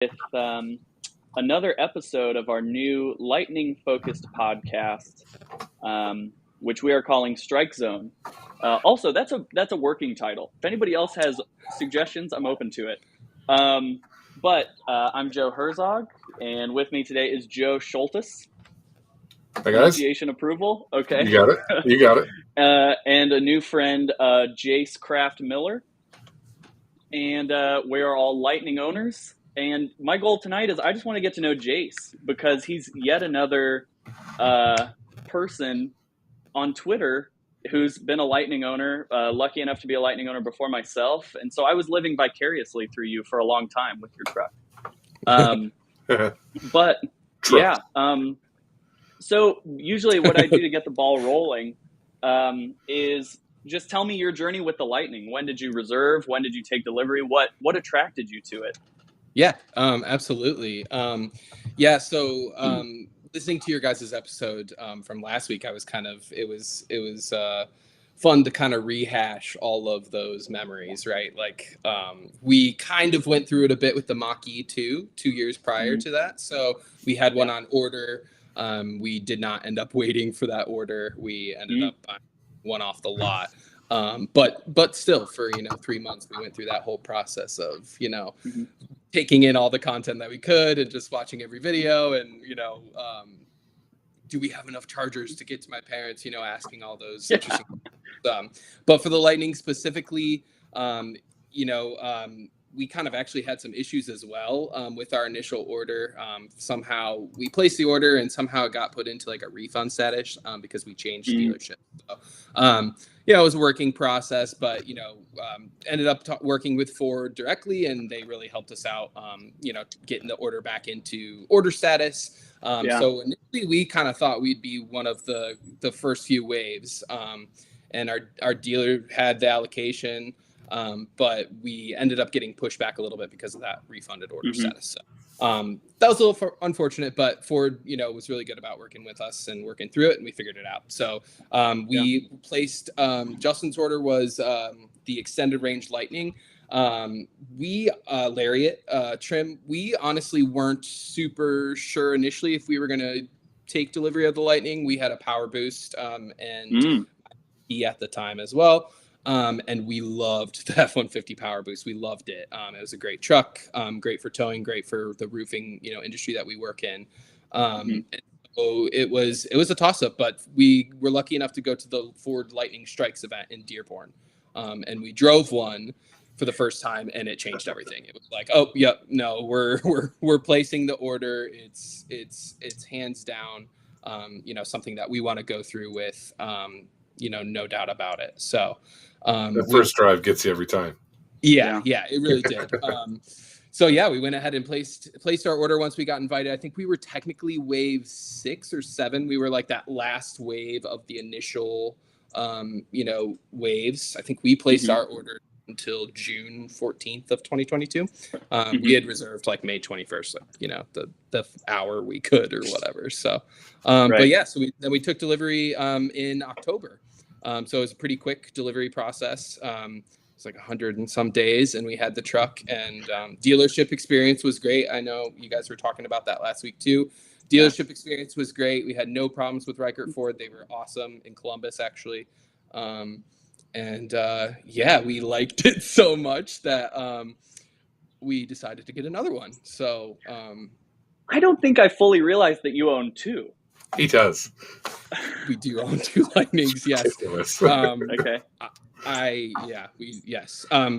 with another episode of our new lightning-focused podcast, which we are calling Strike Zone. Also, that's a working title. If anybody else has suggestions, I'm open to it. But I'm Joe Herzog, and with me today is Joe Schultes. Hey guys, Pronunciation approval, okay. you got it. You got it. And a new friend, Jace Kraft Miller. And we are all Lightning owners. And my goal tonight is I just want to get to know Jace because he's yet another person on Twitter who's been a Lightning owner, lucky enough to be a Lightning owner before myself. And so I was living vicariously through you for a long time with your truck. But yeah, so usually what I do to get the ball rolling is just tell me your journey with the Lightning. When did you reserve? When did you take delivery? What attracted you to it? Yeah, absolutely. Listening to your guys' episode from last week, I was it was fun to kind of rehash all of those memories, right? Like we kind of went through it a bit with the Mach-E 2 years prior to that. So we had one on order. We did not end up waiting for that order. We ended up buying one off the lot. But still for 3 months we went through that whole process of taking in all the content that we could and just watching every video and do we have enough chargers to get to my parents, asking all those interesting but for the Lightning specifically, we kind of actually had some issues as well with our initial order. Somehow we placed the order and somehow it got put into like a refund status because we changed dealership. So, it was a working process, but, ended up working with Ford directly and they really helped us out, getting the order back into order status. So initially we kind of thought we'd be one of the first few waves and our dealer had the allocation. But we ended up getting pushed back a little bit because of that refunded order status. So that was a little unfortunate, but Ford, was really good about working with us and working through it, and we figured it out. So we placed Justin's order was the extended range Lightning. We Lariat trim. We honestly weren't super sure initially if we were going to take delivery of the Lightning. We had a power boost and E at the time as well. And we loved the F-150 Power Boost. We loved it. It was a great truck, great for towing, great for the roofing, industry that we work in. So it was a toss-up, but we were lucky enough to go to the Ford Lightning Strikes event in Dearborn, and we drove one for the first time, and it changed everything. It was like, oh, yep, no, we're placing the order. It's hands down, something that we want to go through with, no doubt about it. So. The first drive gets you every time. Yeah, it really did. We went ahead and placed our order once we got invited. I think we were technically wave 6 or 7. We were like that last wave of the initial, waves. I think we placed our order until June 14th of 2022. We had reserved like May 21st, the hour we could or whatever. So, so we took delivery in October. So it was a pretty quick delivery process. It's like 100 and some days, and we had the truck. And dealership experience was great. I know you guys were talking about that last week too. Dealership experience was great. We had no problems with Reichert Ford. They were awesome in Columbus, actually. We liked it so much that we decided to get another one. So I don't think I fully realized that you own two. He does. We do own 2 Lightnings, yes. Okay.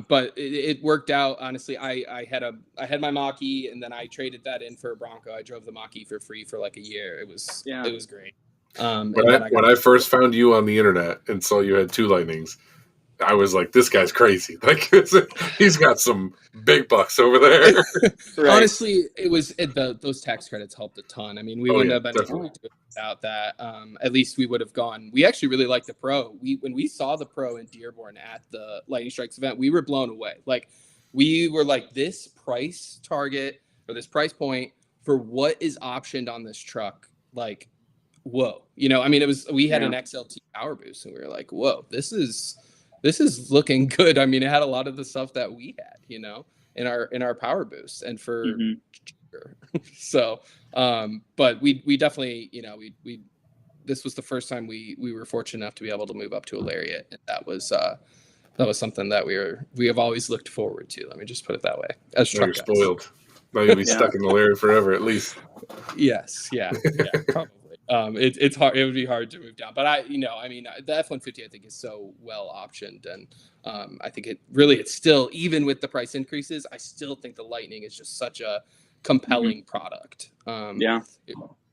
But it worked out. Honestly, I had my Mach-E and then I traded that in for a Bronco. I drove the Mach-E for free for like a year. It was great. When I first found you on the internet and saw you had 2 Lightnings, I was like, this guy's crazy. Like, he's got some big bucks over there. Right. Honestly, those tax credits helped a ton. I mean, we wouldn't have been able to do it without that. At least we would have gone. We actually really liked the Pro. When we saw the Pro in Dearborn at the Lightning Strikes event, we were blown away. Like, we were like, this price target or this price point for what is optioned on this truck, like, whoa. We had an XLT power boost, and we were like, whoa, this is looking good. I mean, it had a lot of the stuff that we had, in our Power Boost and for Mm-hmm. so but we definitely, you know, we this was the first time we were fortunate enough to be able to move up to a Lariat, and that was something that we have always looked forward to. Let me just put it that way. As Now truck you're guys. spoiled. Now you'll be stuck in the Lariat forever, at least. Yes, yeah, probably. It's hard. It would be hard to move down, but the F-150 I think is so well optioned, and I think it's still, even with the price increases, I still think the Lightning is just such a compelling product.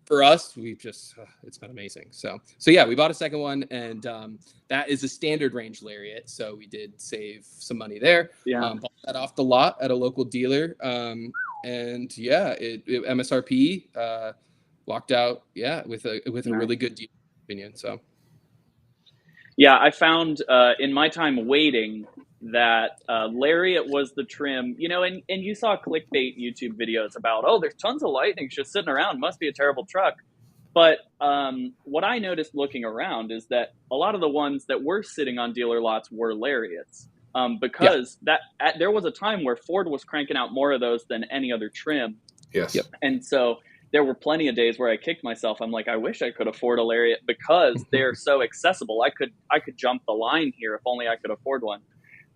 For us, we've just it's been amazing. So yeah, we bought a second one, and that is a standard range Lariat. So we did save some money there. Bought that off the lot at a local dealer, and yeah, it MSRP walked out with a really good deal, in my opinion. So yeah, I found in my time waiting that Lariat was the trim, you know, and you saw clickbait YouTube videos about, oh, there's tons of Lightnings just sitting around, must be a terrible truck. But what I noticed looking around is that a lot of the ones that were sitting on dealer lots were Lariats, because there was a time where Ford was cranking out more of those than any other trim. Yes. Yep. And so there were plenty of days where I kicked myself. I'm like, I wish I could afford a Lariat because they're so accessible. I could jump the line here if only I could afford one.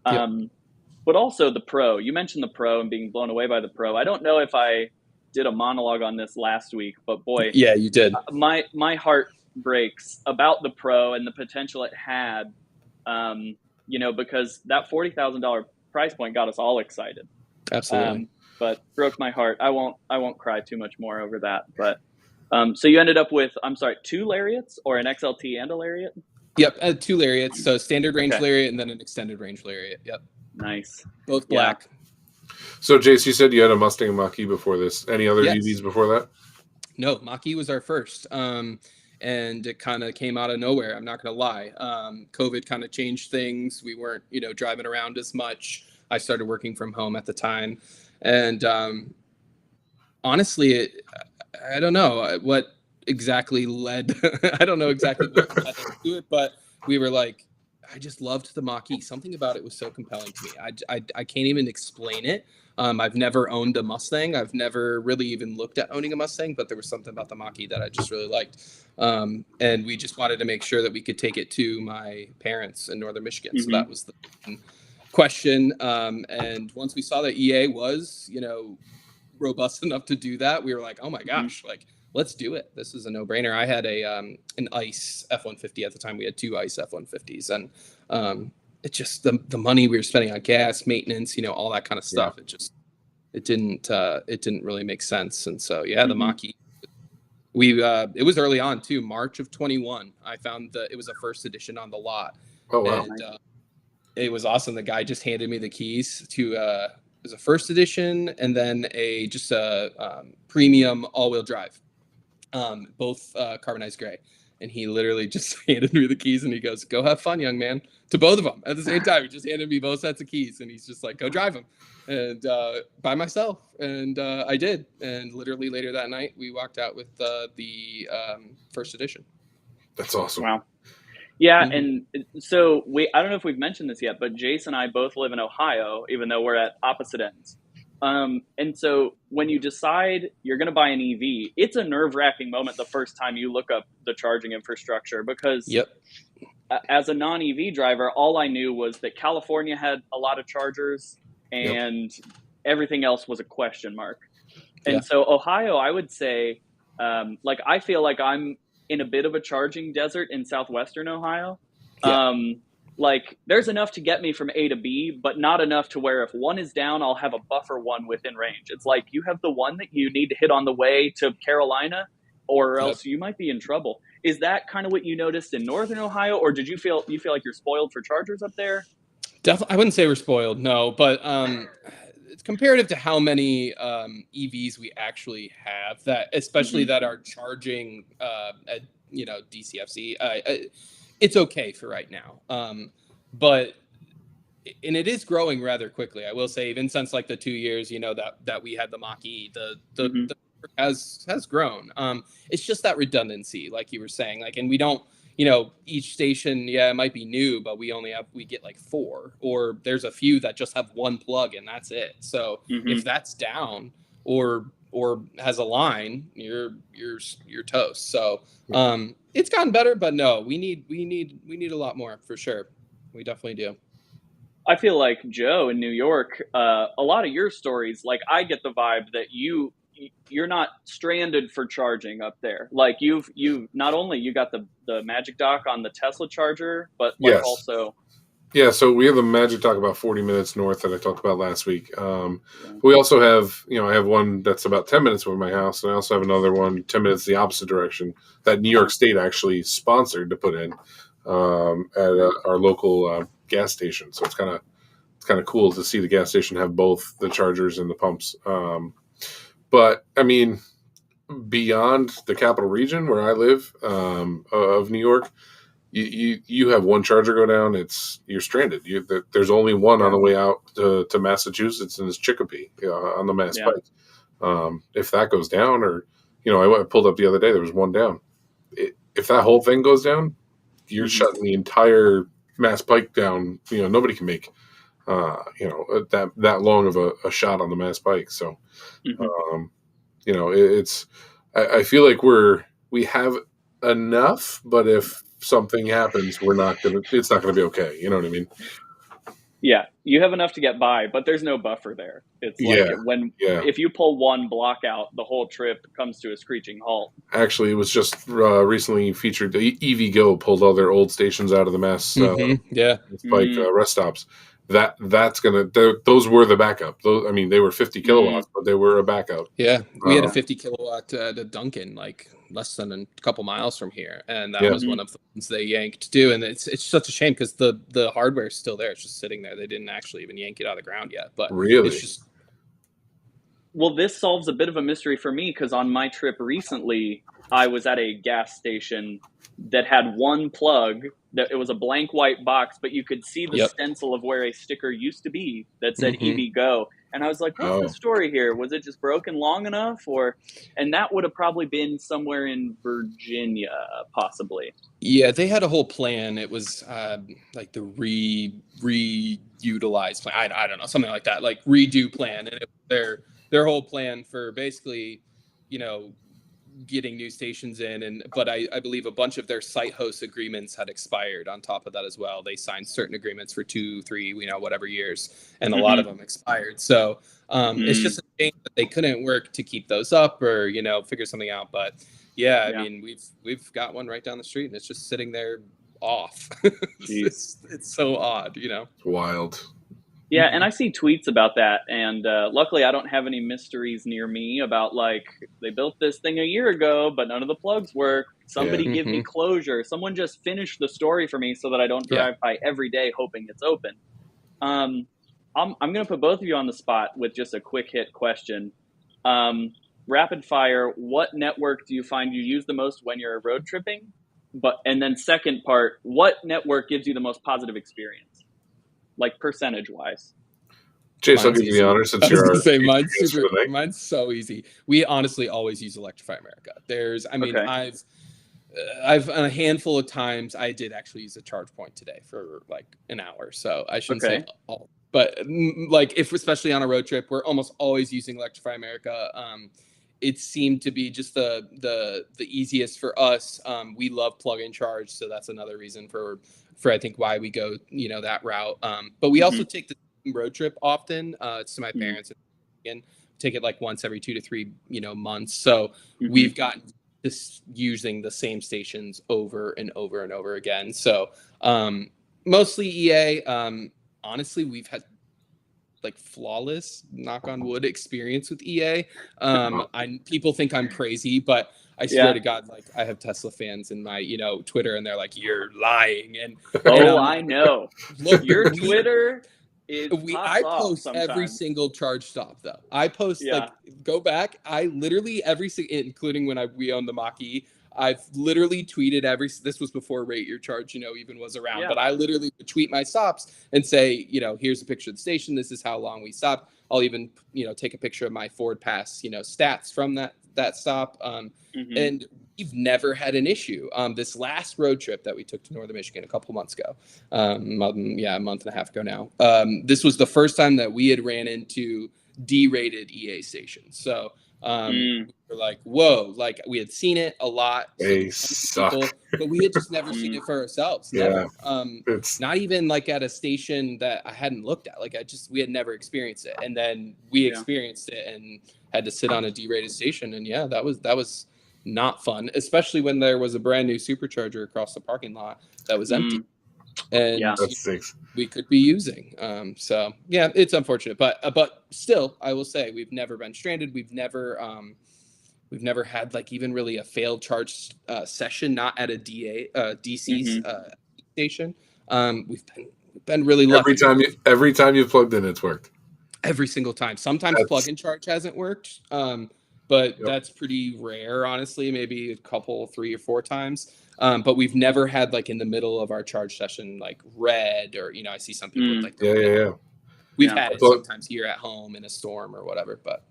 But also the Pro. You mentioned the Pro and being blown away by the Pro. I don't know if I did a monologue on this last week, but boy, yeah, you did. My heart breaks about the Pro and the potential it had. You know, because that $40,000 price point got us all excited. Absolutely. But broke my heart. I won't cry too much more over that. But so you ended up with, I'm sorry, 2 Lariats or an XLT and a Lariat? Yep, 2 Lariats. So standard range Lariat and then an extended range Lariat. Yep. Nice. Both black. Yeah. So Jace, you said you had a Mustang Mach-E before this. Any other EVs before that? No, Mach-E was our first. And it kind of came out of nowhere. I'm not going to lie. COVID kind of changed things. We weren't, driving around as much. I started working from home at the time. And honestly, I don't know what exactly led. I don't know exactly what led to it, but we were like, I just loved the Mach-E. Something about it was so compelling to me. I can't even explain it. I've never owned a Mustang. I've never really even looked at owning a Mustang, but there was something about the Mach-E that I just really liked. And we just wanted to make sure that we could take it to my parents in Northern Michigan. So that was the question. And once we saw that EA was, robust enough to do that, we were like, oh my gosh, like, let's do it. This is a no-brainer. I had an ICE F-150 at the time. We had 2 ICE F-150s, and it just the money we were spending on gas, maintenance, all that kind of stuff. It didn't really make sense. And so the Mach-E. It was early on too, March of 21. I found it was a first edition on the lot. Oh wow! And it was awesome. The guy just handed me the keys to it was a first edition and then a premium all-wheel drive. Both carbonized gray, and he literally just handed me the keys and he goes, "Go have fun, young man," to both of them at the same time. He just handed me both sets of keys and he's just like, "Go drive them," and by myself. And I did, and literally later that night we walked out with the first edition. That's awesome. Wow. Yeah, and so I don't know if we've mentioned this yet, but Jace and I both live in Ohio, even though we're at opposite ends. And so when you decide you're going to buy an EV, it's a nerve-wracking moment the first time you look up the charging infrastructure, because as a non-EV driver, all I knew was that California had a lot of chargers and everything else was a question mark. And so Ohio, I would say, I feel like I'm in a bit of a charging desert in southwestern Ohio. There's enough to get me from A to B, but not enough to where if one is down, I'll have a buffer one within range. It's like you have the one that you need to hit on the way to Carolina, or else you might be in trouble. Is that kind of what you noticed in northern Ohio, or did you feel like you're spoiled for chargers up there? Definitely, I wouldn't say we're spoiled, no, but it's comparative to how many EVs we actually have, that especially that are charging at DCFC. It's okay for right now. But it is growing rather quickly. I will say, even since like the 2 years, that we had the Mach-E, the has grown. It's just that redundancy, like you were saying, and we don't, each station, it might be new, but we get like 4, or there's a few that just have one plug and that's it. So if that's down or has a line, you're toast. So it's gotten better, but no, we need a lot more for sure. We definitely do. I feel like, Joe, in New York, a lot of your stories, like, I get the vibe that you're not stranded for charging up there. Like, you've not only you got the Magic Dock on the Tesla charger, but like Yes. also. Yeah, so we have a Magic Dock about 40 minutes north that I talked about last week. We also have, I have one that's about 10 minutes from my house, and I also have another one 10 minutes the opposite direction that New York State actually sponsored to put in at our local gas station. So it's kind of cool to see the gas station have both the chargers and the pumps. But I mean, beyond the capital region where I live of New York, you have one charger go down, you're stranded. There's only one on the way out to Massachusetts, and it's Chicopee on the Mass Pike. If that goes down, or I pulled up the other day, there was one down. If that whole thing goes down, you're shutting the entire Mass Pike down. Nobody can make that long of a shot on the Mass Pike. So it's I feel like we have enough, but if something happens, it's not gonna be okay. You know what I mean? Yeah, you have enough to get by, but there's no buffer there. It's like if you pull one block out, the whole trip comes to a screeching halt. Actually, it was just recently featured. EVgo pulled all their old stations out of the Mass Pike rest stops. Those were the backup. They were 50 kilowatts, but they were a backup. Yeah, we had a 50 kilowatt to Duncan, like less than a couple miles from here, and that was one of the ones they yanked too. And it's such a shame because the hardware is still there; it's just sitting there. They didn't actually even yank it out of the ground yet. But really, it's just. Well, this solves a bit of a mystery for me because on my trip recently, I was at a gas station that had one plug. That it was a blank white box, but you could see the stencil of where a sticker used to be that said EVgo. And I was like, what's the story here? Was it just broken long enough? And that would have probably been somewhere in Virginia, possibly. Yeah, they had a whole plan. It was like the reutilize plan. I don't know, something like that, like redo plan. And their whole plan for basically, getting new stations in, but I believe a bunch of their site host agreements had expired on top of that as well. They signed certain agreements for 2, 3, whatever years, and a lot of them expired. So it's just a shame that they couldn't work to keep those up or figure something out. But I mean, we've got one right down the street, and it's just sitting there off. It's so odd, It's wild. Yeah, and I see tweets about that, and luckily I don't have any mysteries near me about, like, they built this thing a year ago, but none of the plugs work. Somebody give me closure. Someone just finish the story for me so that I don't drive by every day hoping it's open. I'm going to put both of you on the spot with just a quick hit question. Rapid fire, what network do you find you use the most when you're road tripping? And then second part, what network gives you the most positive experience? Like percentage-wise. Chase, I'll give you the honor since you're mine's so easy. We honestly always use Electrify America. I've a handful of times I did actually use a charge point today for like an hour, so I shouldn't say all. But like if especially on a road trip, we're almost always using Electrify America. It seemed to be just the easiest for us. We love plug and charge, so that's another reason for I think why we go that route. But we also take the road trip often. It's to my parents, and take it like once every 2 to 3 months. So we've gotten just using the same stations over and over and over again. So mostly EA. Honestly, we've had like flawless, knock on wood, experience with EA. People think I'm crazy, but I swear to God, like I have Tesla fans in my Twitter, and they're like, "You're lying." And I know. Look, your Twitter is. I post every single charge stop though. I post like go back. I literally including when we owned the Mach-E. I've literally tweeted this was before Rate Your Charge, even was around, but I literally would tweet my stops and say, here's a picture of the station. This is how long we stopped. I'll even, take a picture of my Ford Pass, stats from that stop. And we've never had an issue. This last road trip that we took to Northern Michigan a couple months ago, a month and a half ago now, this was the first time that we had ran into D-rated EA stations. So we were like, whoa, like we had seen it a lot. They suck. People, but we had just never seen it for ourselves. Never. It's not even like at a station that I hadn't looked at. Like we had never experienced it. And then we experienced it and had to sit on a D-rated station. And that was not fun, especially when there was a brand new supercharger across the parking lot that was empty. And we could be using. So yeah, it's unfortunate, but still, I will say we've never been stranded. We've never had like even really a failed charge session, not at a DC's station. We've been really lucky. Every time you've plugged in, it's worked. Every single time. Sometimes plug-in charge hasn't worked, but that's pretty rare, honestly. Maybe a couple, 3 or 4 times. But we've never had like in the middle of our charge session like red or I see some people with, like we've had it sometimes here at home in a storm or whatever. But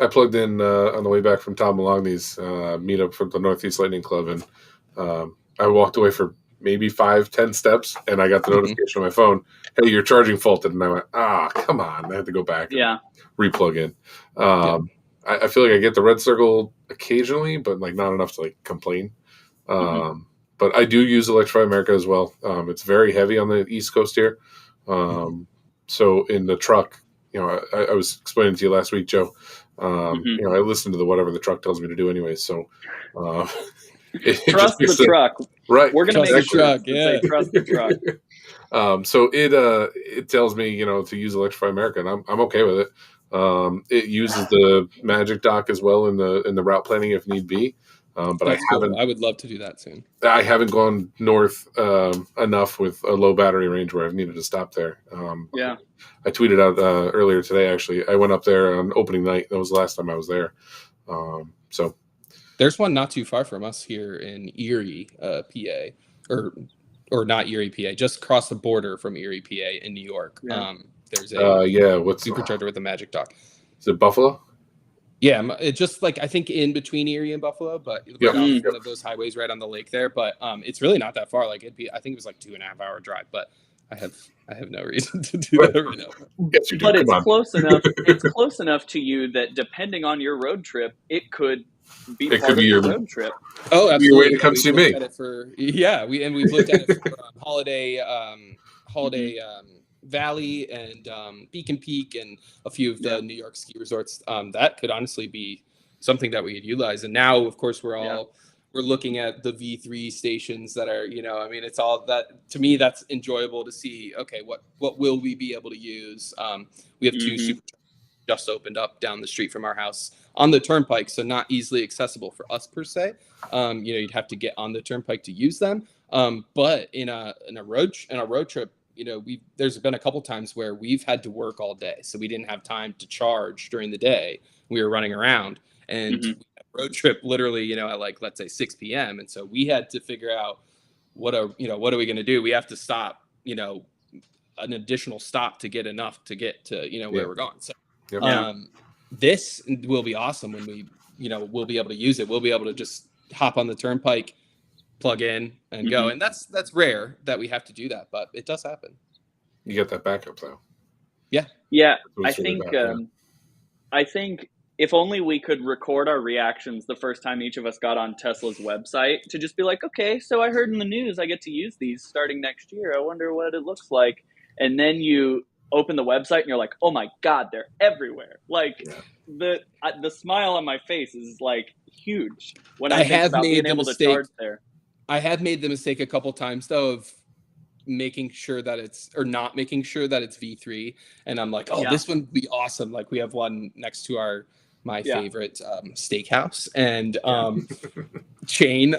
I plugged in on the way back from Tom Maloney's meetup from the Northeast Lightning Club, and I walked away for maybe 5-10 steps, and I got the notification on my phone, "Hey, your charging faulted," and I went, come on! I had to go back and replug in. I feel like I get the red circle occasionally, but like not enough to like complain. But I do use Electrify America as well. It's very heavy on the East Coast here. So in the truck, I was explaining to you last week, Joe. I listen to whatever the truck tells me to do anyway. So trust the truck, right? We're gonna make the truck. Say, trust the truck. So it tells me to use Electrify America, and I'm okay with it. It uses the Magic Dock as well in the route planning if need be. But I haven't. Cool. I would love to do that soon. I haven't gone north enough with a low battery range where I've needed to stop there. I tweeted out earlier today. Actually, I went up there on opening night. That was the last time I was there. So there's one not too far from us here in Erie, PA, or not Erie, PA, just across the border from Erie, PA, in New York. There's a what's supercharger with a Magic Dock. Is it Buffalo? Yeah, it's just like I think in between Erie and Buffalo, but off one of those highways right on the lake there. But it's really not that far. Like I think it was like 2.5 hour drive. But I have no reason to do that right now. Yes, you do. But it's close enough. It's close enough to you that depending on your road trip, it could be part of your road trip. Oh, absolutely. Your way to come see me. We've looked at it for Holiday Valley and Beacon Peak and a few of the New York ski resorts. That could honestly be something that we could utilize. And now, of course, we're looking at the V3 stations that are, it's all that. To me, that's enjoyable to see. Okay, what will we be able to use? We have 2 superchargers just opened up down the street from our house on the turnpike, so not easily accessible for us per se. You'd have to get on the turnpike to use them. But in a road trip, there's been a couple times where we've had to work all day, so we didn't have time to charge during the day. We were running around, and road trip literally, at like, let's say 6 p.m. And so we had to figure out what are we going to do? We have to stop, an additional stop to get enough to get to, where we're going. So this will be awesome when we, we'll be able to use it. We'll be able to just hop on the turnpike, plug in and go. And that's rare that we have to do that, but it does happen. You get that backup though. Yeah. I think if only we could record our reactions the first time each of us got on Tesla's website to just be like, okay, so I heard in the news I get to use these starting next year. I wonder what it looks like. And then you open the website and you're like, oh my God, they're everywhere. Like the smile on my face is like huge when I think about being able to charge there. I have made the mistake a couple times though of making sure that it's not making sure that it's V3, and I'm like, this one would be awesome. Like we have one next to my favorite steakhouse and chain,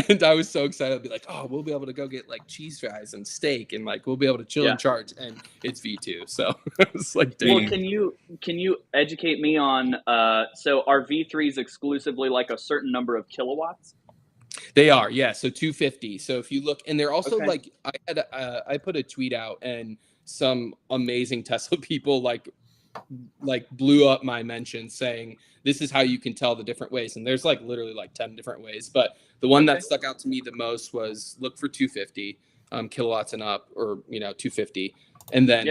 and I was so excited. I'd be like, we'll be able to go get like cheese fries and steak, and like we'll be able to chill and charge, and it's V2. So it's like, dang. Well, can you educate me on so are V3s exclusively like a certain number of kilowatts? They are, yeah. So 250. So if you look, and they're also like, I put a tweet out, and some amazing Tesla people like like blew up my mention saying this is how you can tell the different ways. And there's like literally like 10 different ways. But the one that stuck out to me the most was look for 250 kilowatts and up, or, 250. And then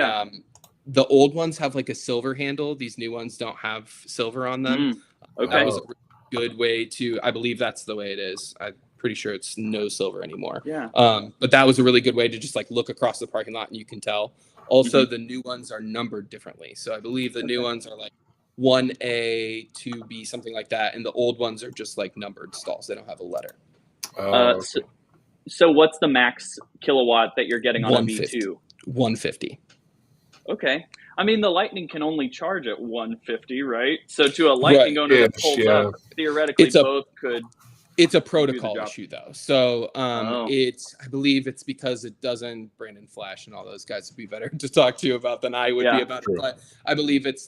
the old ones have like a silver handle. These new ones don't have silver on them. Okay. That was a really good way to, I believe that's the way it is. I'm pretty sure it's no silver anymore. Yeah. But that was a really good way to just like look across the parking lot and you can tell. Also, the new ones are numbered differently. So I believe the new ones are like 1A, 2B, something like that. And the old ones are just like numbered stalls. They don't have a letter. So what's the max kilowatt that you're getting on a V2? 150. Okay. I mean, the Lightning can only charge at 150, right? So to a Lightning owner that pulls up, theoretically both could. It's a protocol issue, though. So I believe it's because it doesn't, Brandon Flash and all those guys would be better to talk to you about than I would be about it. But I believe it's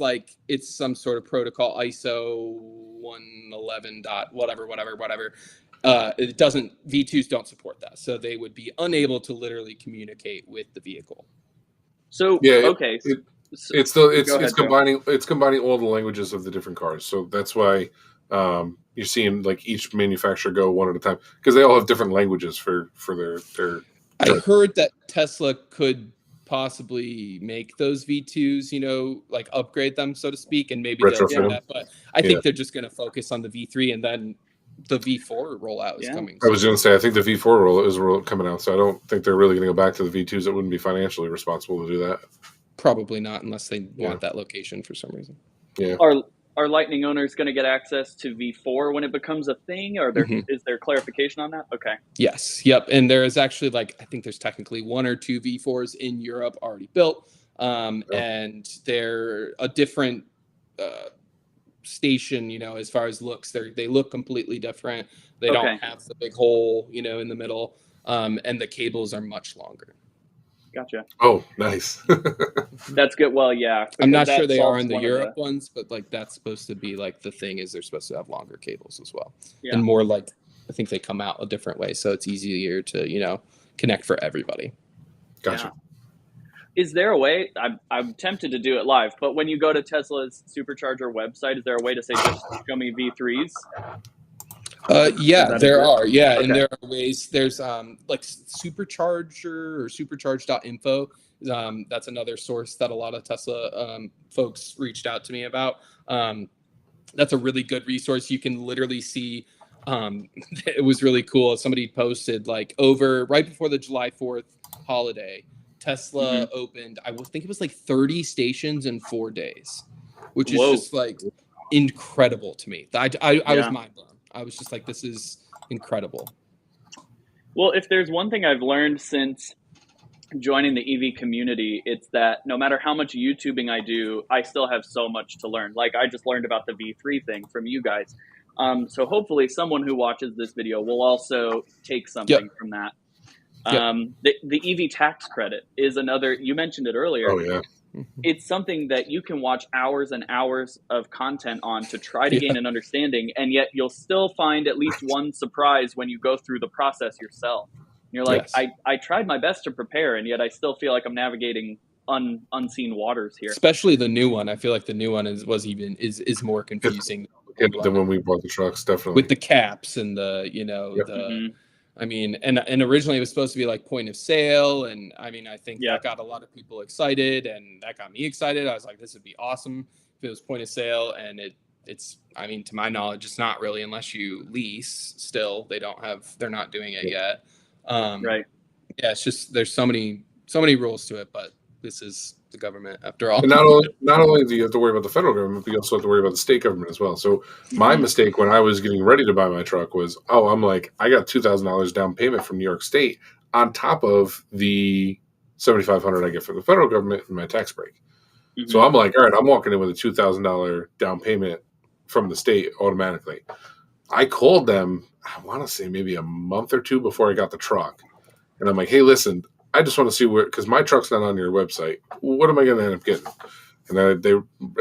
some sort of protocol, ISO 111 dot whatever. It doesn't, V2s don't support that. So they would be unable to literally communicate with the vehicle. So, okay. It's combining all the languages of the different cars. So that's why you're seeing like each manufacturer go one at a time, because they all have different languages for their. I heard that Tesla could possibly make those V2s, like upgrade them, so to speak, and maybe they'll do that. But I think they're just going to focus on the V3, and then the V4 rollout is coming. I was going to say, I think the V4 rollout is coming out, so I don't think they're really going to go back to the V2s. It wouldn't be financially responsible to do that. Probably not, unless they want that location for some reason. Yeah. Are Lightning owners going to get access to V4 when it becomes a thing? Or is there clarification on that? Okay. Yes. Yep. And there is actually I think there's technically 1 or 2 V4s in Europe already built. And they're a different station, as far as looks. They look completely different. They don't have the big hole, in the middle. And the cables are much longer. Gotcha. Oh, nice. That's good. Well, yeah. I'm not sure they are in the Europe ones, but that's supposed to be the thing is they're supposed to have longer cables as well. Yeah. And more I think they come out a different way. So it's easier to, connect for everybody. Gotcha. Yeah. Is there a way, I'm tempted to do it live, but when you go to Tesla's Supercharger website, is there a way to say, just show me V3s? There are. Yeah. Okay. And there are ways. There's Supercharger or supercharge.info. That's another source that a lot of Tesla folks reached out to me about. That's a really good resource. You can literally see. It was really cool. Somebody posted right before the July 4th holiday, Tesla opened, I think it was 30 stations in 4 days, which is just incredible to me. I was mind blown. I was just this is incredible. Well, if there's one thing I've learned since joining the EV community, it's that no matter how much YouTubing I do, I still have so much to learn. I just learned about the V3 thing from you guys. So hopefully someone who watches this video will also take something from that. The EV tax credit is another, you mentioned it earlier. Oh, yeah. It's something that you can watch hours and hours of content on to try to gain an understanding, and yet you'll still find at least one surprise when you go through the process yourself. You're I tried my best to prepare, and yet I still feel like I'm navigating unseen waters here. Especially the new one. I feel like the new one is more confusing than when we bought the trucks, definitely. With the caps and the I mean, and originally it was supposed to be point of sale. And I mean, I think that got a lot of people excited, and that got me excited. I was like, this would be awesome if it was point of sale. And it's, I mean, to my knowledge, it's not really, unless you lease still, they're not doing it yet. Right. Yeah. It's just, there's so many rules to it, but this is the government after all. And not only do you have to worry about the federal government, but you also have to worry about the state government as well. So my mistake when I was getting ready to buy my truck was, I got $2,000 down payment from New York State on top of the $7,500 I get from the federal government and my tax break. Mm-hmm. So I'm all right, I'm walking in with a $2,000 down payment from the state automatically. I called them, I want to say maybe a month or two before I got the truck. And I'm like, hey, listen, I just want to see because my truck's not on your website. What am I going to end up getting? And then they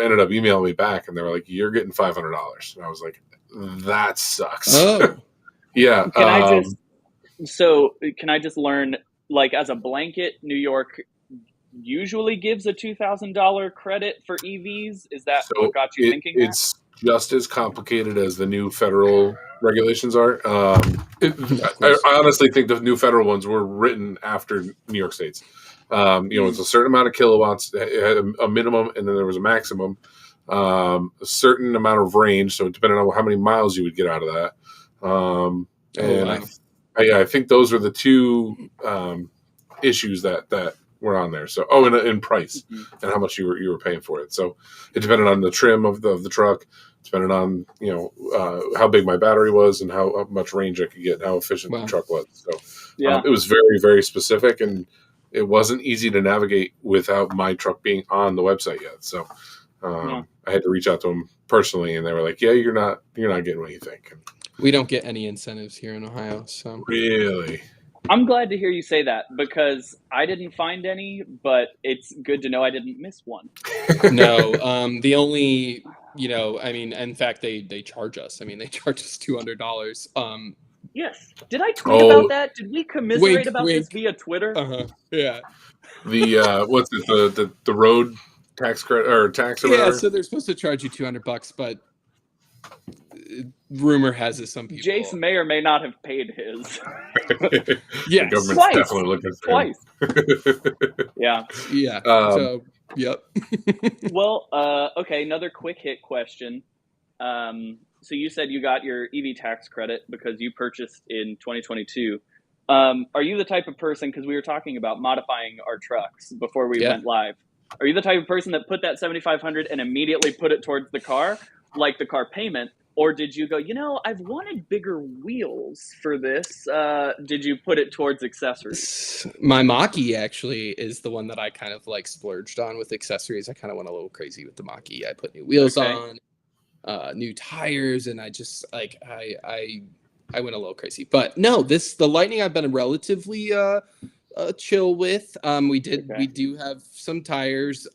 ended up emailing me back, and they were like, you're getting $500. And I was like, that sucks. Oh. Yeah. Can I just learn, as a blanket New York usually gives a $2,000 credit for EVs. Is that So what got you thinking that? it's just as complicated as the new federal regulations are. I honestly think the new federal ones were written after New York State's. It's a certain amount of kilowatts, it had a minimum, and then there was a maximum. A certain amount of range, so depending on how many miles you would get out of that. I think those are the two issues that were on there. So, and price and how much you were paying for it. So it depended on the trim of the truck, depended on how big my battery was and how much range I could get, and how efficient the truck was. So it was very, very specific, and it wasn't easy to navigate without my truck being on the website yet. So I had to reach out to them personally, and they were like, "Yeah, you're not getting what you think." We don't get any incentives here in Ohio. So really. I'm glad to hear you say that, because I didn't find any, but it's good to know I didn't miss one. No, the only, in fact, they charge us. They charge us $200. Yes. Did I tweet about that? Did we commiserate about this via Twitter? Yeah. The what's it? The road tax credit or tax or whatever? Yeah, so they're supposed to charge you $200, but rumor has it some people. Jace may or may not have paid his. Yes, the government's definitely looking for twice. Yeah. So, yep. Well, okay. Another quick hit question. So you said you got your EV tax credit because you purchased in 2022. Are you the type of person, because we were talking about modifying our trucks before we went live, are you the type of person that put that $7,500 and immediately put it towards the car, like the car payment? Or did you go, I've wanted bigger wheels for this. Did you put it towards accessories? My Mach-E actually is the one that I kind of splurged on with accessories. I kind of went a little crazy with the Mach-E. I put new wheels on, new tires, and I just I went a little crazy. But no, the Lightning I've been relatively chill with. We do have some tires,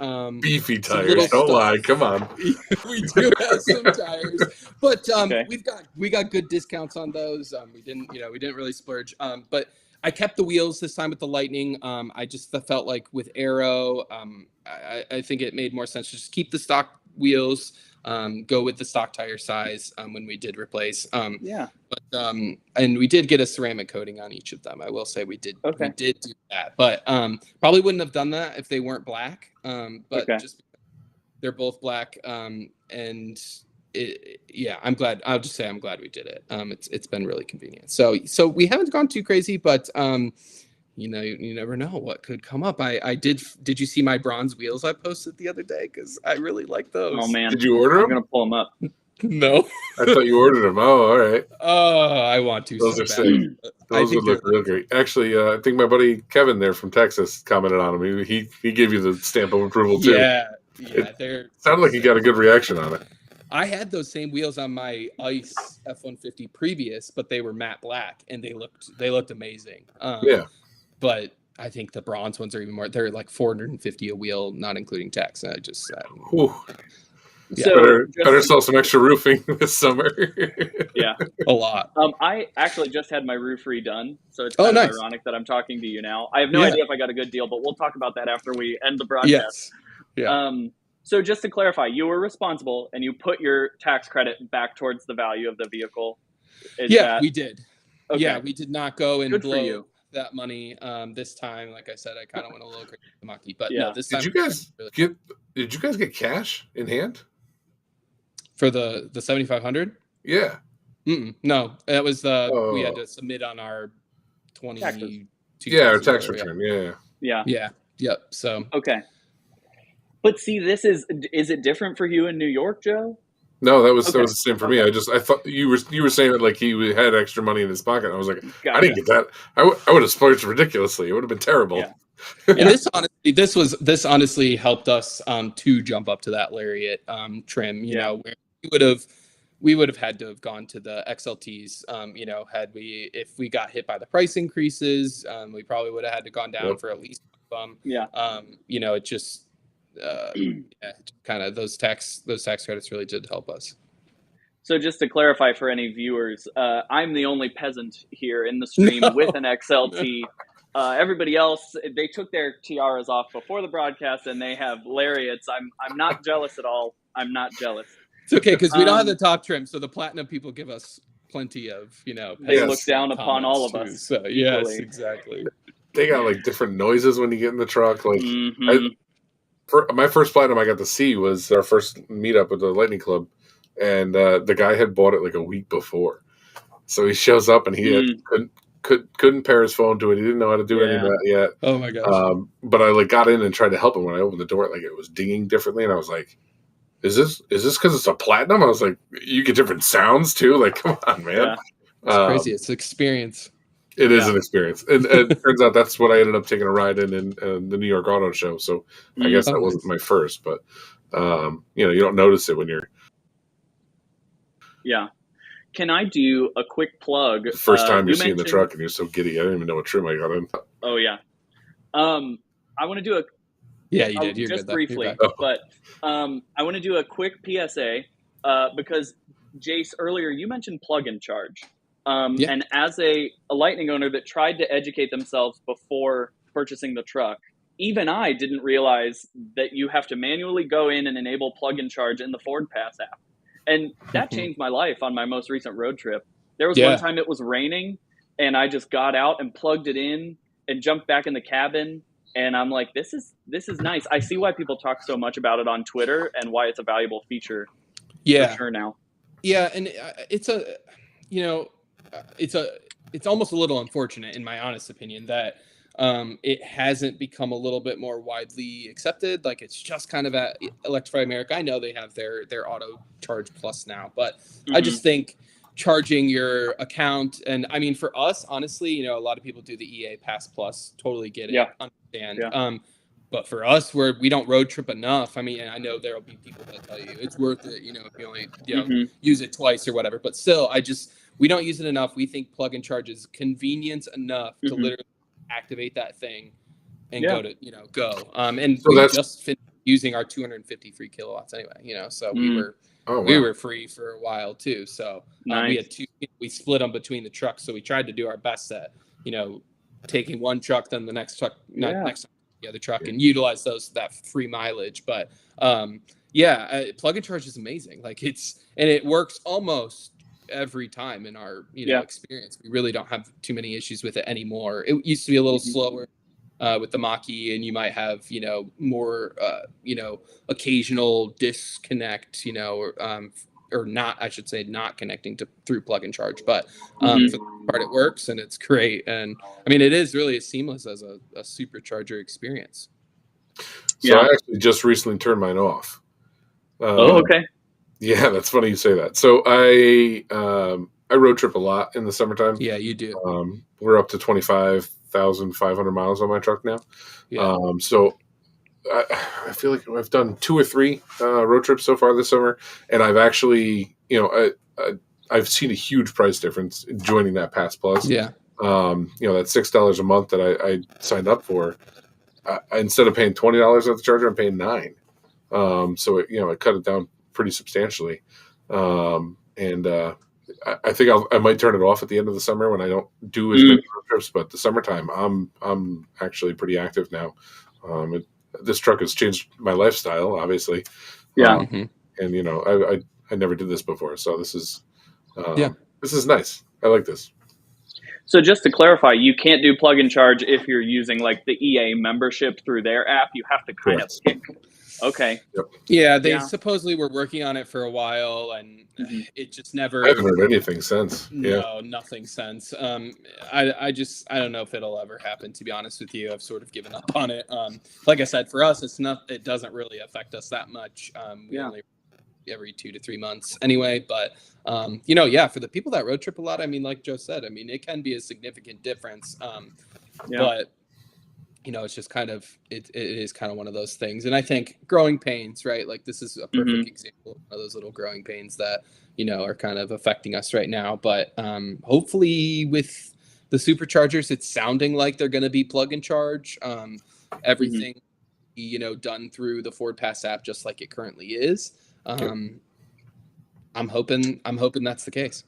beefy tires. Don't lie, come on. We do have some tires, but we got good discounts on those. We didn't really splurge. But I kept the wheels this time with the Lightning. I just felt like with Aero, I think it made more sense to just keep the stock wheels. Go with the stock tire size when we did replace. But and we did get a ceramic coating on each of them. I will say we did do that, but probably wouldn't have done that if they weren't black. But just they're both black, and I'm glad. I'll just say I'm glad we did it. It's been really convenient. So we haven't gone too crazy, but you never know what could come up. I did you see my bronze wheels I posted the other day? Because I really like those. Oh man, did you order them? I'm gonna pull them up. No. I thought you ordered them. Oh, all right. I want to. Those are sick. Those would look real great. Actually, I think my buddy Kevin there from Texas commented on them. He gave you the stamp of approval too. Yeah. It sounded like he got a good reaction on it. I had those same wheels on my Ice F-150 previous, but they were matte black and they looked amazing. But I think the bronze ones are even more. They're like $450 a wheel, not including tax. And I just So better sell some extra roofing this summer. Yeah, a lot. I actually just had my roof redone, so it's kind of ironic that I'm talking to you now. I have no idea if I got a good deal, but we'll talk about that after we end the broadcast. Yes. Yeah. So just to clarify, you were responsible and you put your tax credit back towards the value of the vehicle. We did. Okay. Yeah, we did not go and blow that money this time. Like I said, I kind of went a little crazy with the Mach-E, but no, this time. Did you guys get cash in hand for the 7,500? Yeah. No, that was we had to submit on our 22. Our tax return. Yeah. Yep. So okay. But see, is it different for you in New York, Joe? No, that was the same for me. I thought you were saying that like he had extra money in his pocket. I was like, I didn't get that. I would have splurged ridiculously. It would have been terrible. Yeah. And this honestly helped us to jump up to that Lariat trim. You know, where we would have had to have gone to the XLTs. If we got hit by the price increases, we probably would have had to gone down for at least it just. Kind of those tax credits really did help us. So just to clarify for any viewers, I'm the only peasant here in the stream with an XLT. Everybody else, they took their tiaras off before the broadcast, and they have lariats. I'm not jealous at all. I'm not jealous. It's okay because we don't have the top trim, so the platinum people give us plenty of, They look down upon all of us. So yes, exactly. They got like different noises when you get in the truck. Like Mm-hmm. my first platinum I got to see was our first meetup with the Lightning Club, and the guy had bought it like a week before. So he shows up and he couldn't pair his phone to it. He didn't know how to do any of that yet. Oh my gosh! But I like got in and tried to help him. When I opened the door, like it was dinging differently, and I was like, "Is this because it's a platinum?" I was like, "You get different sounds too." Like, come on, man. Yeah. It's crazy. It's an experience. It is an experience, and it turns out that's what I ended up taking a ride in the New York Auto Show. So I guess that wasn't my first, but you don't notice it when you're. Yeah. Can I do a quick plug? First time you're seeing the truck and you're so giddy. I didn't even know what trim I got in. Oh yeah. I want to do a. Yeah, you did. You're just good, briefly, but I want to do a quick PSA because Jace, earlier you mentioned plug and charge. And as a Lightning owner that tried to educate themselves before purchasing the truck, even I didn't realize that you have to manually go in and enable plug and charge in the Ford Pass app. And that changed my life on my most recent road trip. There was one time it was raining and I just got out and plugged it in and jumped back in the cabin. And I'm like, this is nice. I see why people talk so much about it on Twitter and why it's a valuable feature. For sure now. Yeah. And it's almost a little unfortunate, in my honest opinion, that it hasn't become a little bit more widely accepted. Like it's just kind of at Electrify America. I know they have their Auto Charge Plus now, but I just think charging your account, and I mean for us, honestly, a lot of people do the EA Pass Plus. Totally get it. Understand. Yeah. But for us, we don't road trip enough. I mean, and I know there'll be people that tell you it's worth it, if you only use it twice or whatever. But still, we don't use it enough. We think plug and charge is convenience enough to literally activate that thing and go. And so we just finished using our 253 kilowatts anyway, so we were free for a while too. So we had we split them between the trucks. So we tried to do our best at, taking one truck, then the next truck, next time the other truck, and utilize that free mileage. But plug and charge is amazing. Like it works almost every time in our experience. We really don't have too many issues with it anymore. It used to be a little slower with the Mach-E, and you might have more occasional disconnect, or not, I should say, not connecting through plug and charge. But for the part, it works and it's great. And I mean, it is really as seamless as a supercharger experience. So I actually just recently turned mine off. Okay. Yeah, that's funny you say that. So I road trip a lot in the summertime. Yeah, you do. We're up to 25,500 miles on my truck now. Yeah. So I feel like I've done 2 or 3 road trips so far this summer, and I've actually, I've seen a huge price difference in joining that Pass Plus. Yeah. That $6 a month that I signed up for, instead of paying $20 at the charger, I'm paying $9. So it cut it down pretty substantially. I think I might turn it off at the end of the summer when I don't do as many road trips. But the summertime, I'm actually pretty active now. This truck has changed my lifestyle, obviously. Yeah. And I never did this before, so this is this is nice. I like this. So just to clarify, you can't do plug and charge if you're using like the EA membership through their app. You have to kind of pick. Okay. Yep. Yeah, they supposedly were working on it for a while, and it just never. I haven't heard anything since. No, nothing since. I don't know if it'll ever happen. To be honest with you, I've sort of given up on it. Like I said, for us, it doesn't really affect us that much. We only every 2 to 3 months anyway. But for the people that road trip a lot, I mean, like Joe said, I mean, it can be a significant difference. But it's just kind of it is kind of one of those things. And I think growing pains, right? Like this is a perfect example of those little growing pains that are kind of affecting us right now. But hopefully with the superchargers, it's sounding like they're going to be plug and charge. Everything done through the Ford Pass app, just like it currently is. I'm hoping that's the case.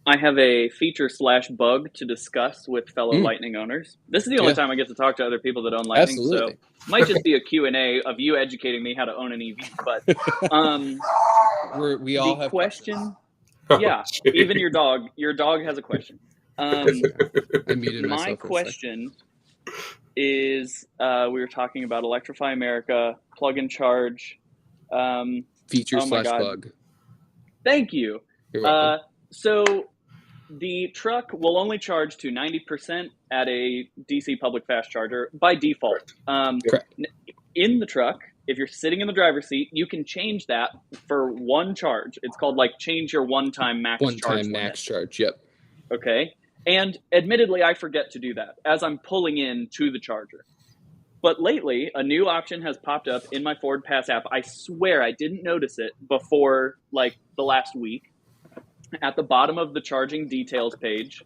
I have a feature / bug to discuss with fellow Lightning owners. This is the only time I get to talk to other people that own Lightning, Absolutely. so might just be a Q&A of you educating me how to own an EV. But we all the have question, Oh, yeah, shit. even your dog has a question. I muted myself. My question is, we were talking about Electrify America, plug and charge. Feature oh my / God. bug. Thank you. You're welcome. So the truck will only charge to 90% at a DC public fast charger by default. Correct. In the truck, if you're sitting in the driver's seat, you can change that for one charge. It's called like change your one-time max charge limit. Charge. Yep. Okay. And admittedly, I forget to do that as I'm pulling in to the charger. But lately, a new option has popped up in my Ford Pass app. I swear I didn't notice it before like the last week. At the bottom of the charging details page,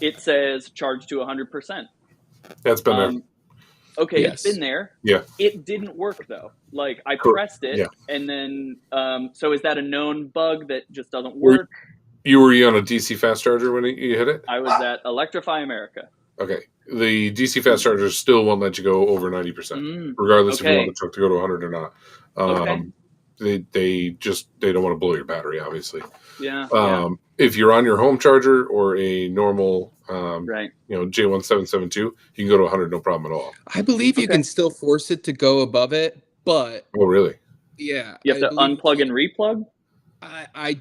it says charge to 100%. That's been there. Okay, Yes. It's been there. Yeah. It didn't work though. Like I pressed it, Yeah. and then so is that a known bug that just doesn't work? Were you on a DC fast charger when you hit it? I was at Electrify America. Okay. The DC fast chargers still won't let you go over 90%, regardless if you want the truck to go to 100 or not. They don't want to blow your battery, obviously. Yeah. If you're on your home charger or a normal, J1772, you can go to 100, no problem at all. I believe you can still force it to go above it, but oh, really? Yeah, you have to unplug and replug. I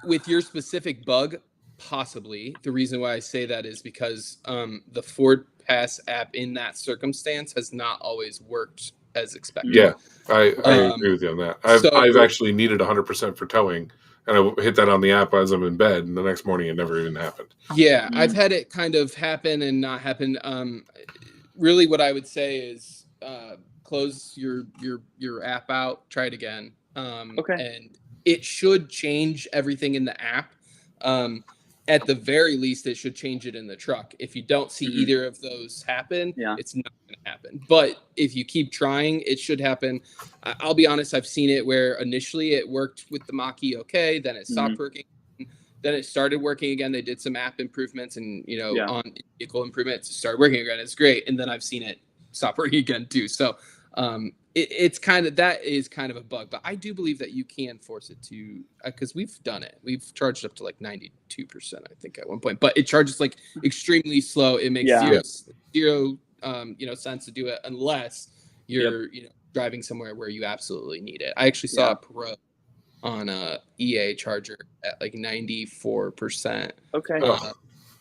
with your specific bug, possibly. The reason why I say that is because the Ford Pass app in that circumstance has not always worked as expected. Yeah, I agree with you on that. I've actually needed 100% for towing, and I hit that on the app as I'm in bed, and the next morning it never even happened. Yeah, I've had it kind of happen and not happen. Really, what I would say is close your app out, try it again. And it should change everything in the app. At the very least, it should change it in the truck. If you don't see either of those happen, it's not going to happen. But if you keep trying, it should happen. I'll be honest, I've seen it where initially it worked with the Mach-E okay, then it stopped working. Then it started working again. They did some app improvements and, on vehicle improvements, it started working again. It's great. And then I've seen it stop working again too. So it's kind of, that is kind of a bug, but I do believe that you can force it to, because we've done it. We've charged up to like 92%, I think, at one point, but it charges like extremely slow. It makes zero sense to do it unless you're, driving somewhere where you absolutely need it. I actually saw a Pro on a EA charger at like 94%.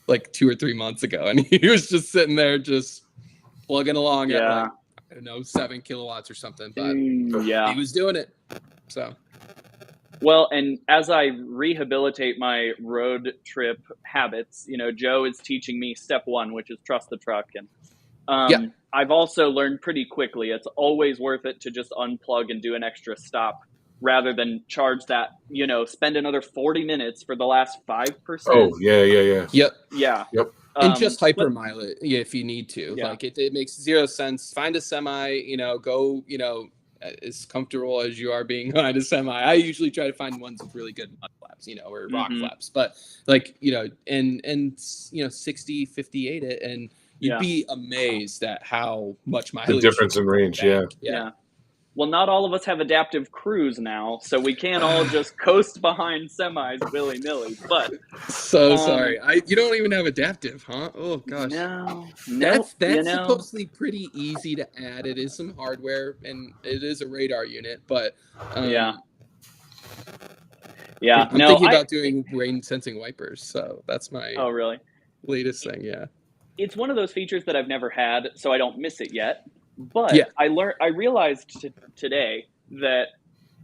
Like 2 or 3 months ago. And he was just sitting there, just plugging along at like, I don't know, 7 kilowatts or something, but he was doing it. So, well, and as I rehabilitate my road trip habits, Joe is teaching me step 1, which is trust the truck. And I've also learned pretty quickly, it's always worth it to just unplug and do an extra stop rather than charge that, spend another 40 minutes for the last 5%. Oh, yeah. Yep. And just hypermile it if you need to. Like it makes zero sense. Find a semi, go, as comfortable as you are being behind a semi. I usually try to find ones with really good mud flaps, or rock flaps. But like, and 60, 58 it, and you'd be amazed at how much mileage. The difference in range, yeah. Well, not all of us have adaptive cruise now, so we can't all just coast behind semis willy-nilly. But sorry, you don't even have adaptive, huh? Oh gosh, no. That's supposedly pretty easy to add. It is some hardware and it is a radar unit, but I'm thinking about doing rain sensing wipers, so that's my latest thing. Yeah, it's one of those features that I've never had, so I don't miss it yet. But I realized today that,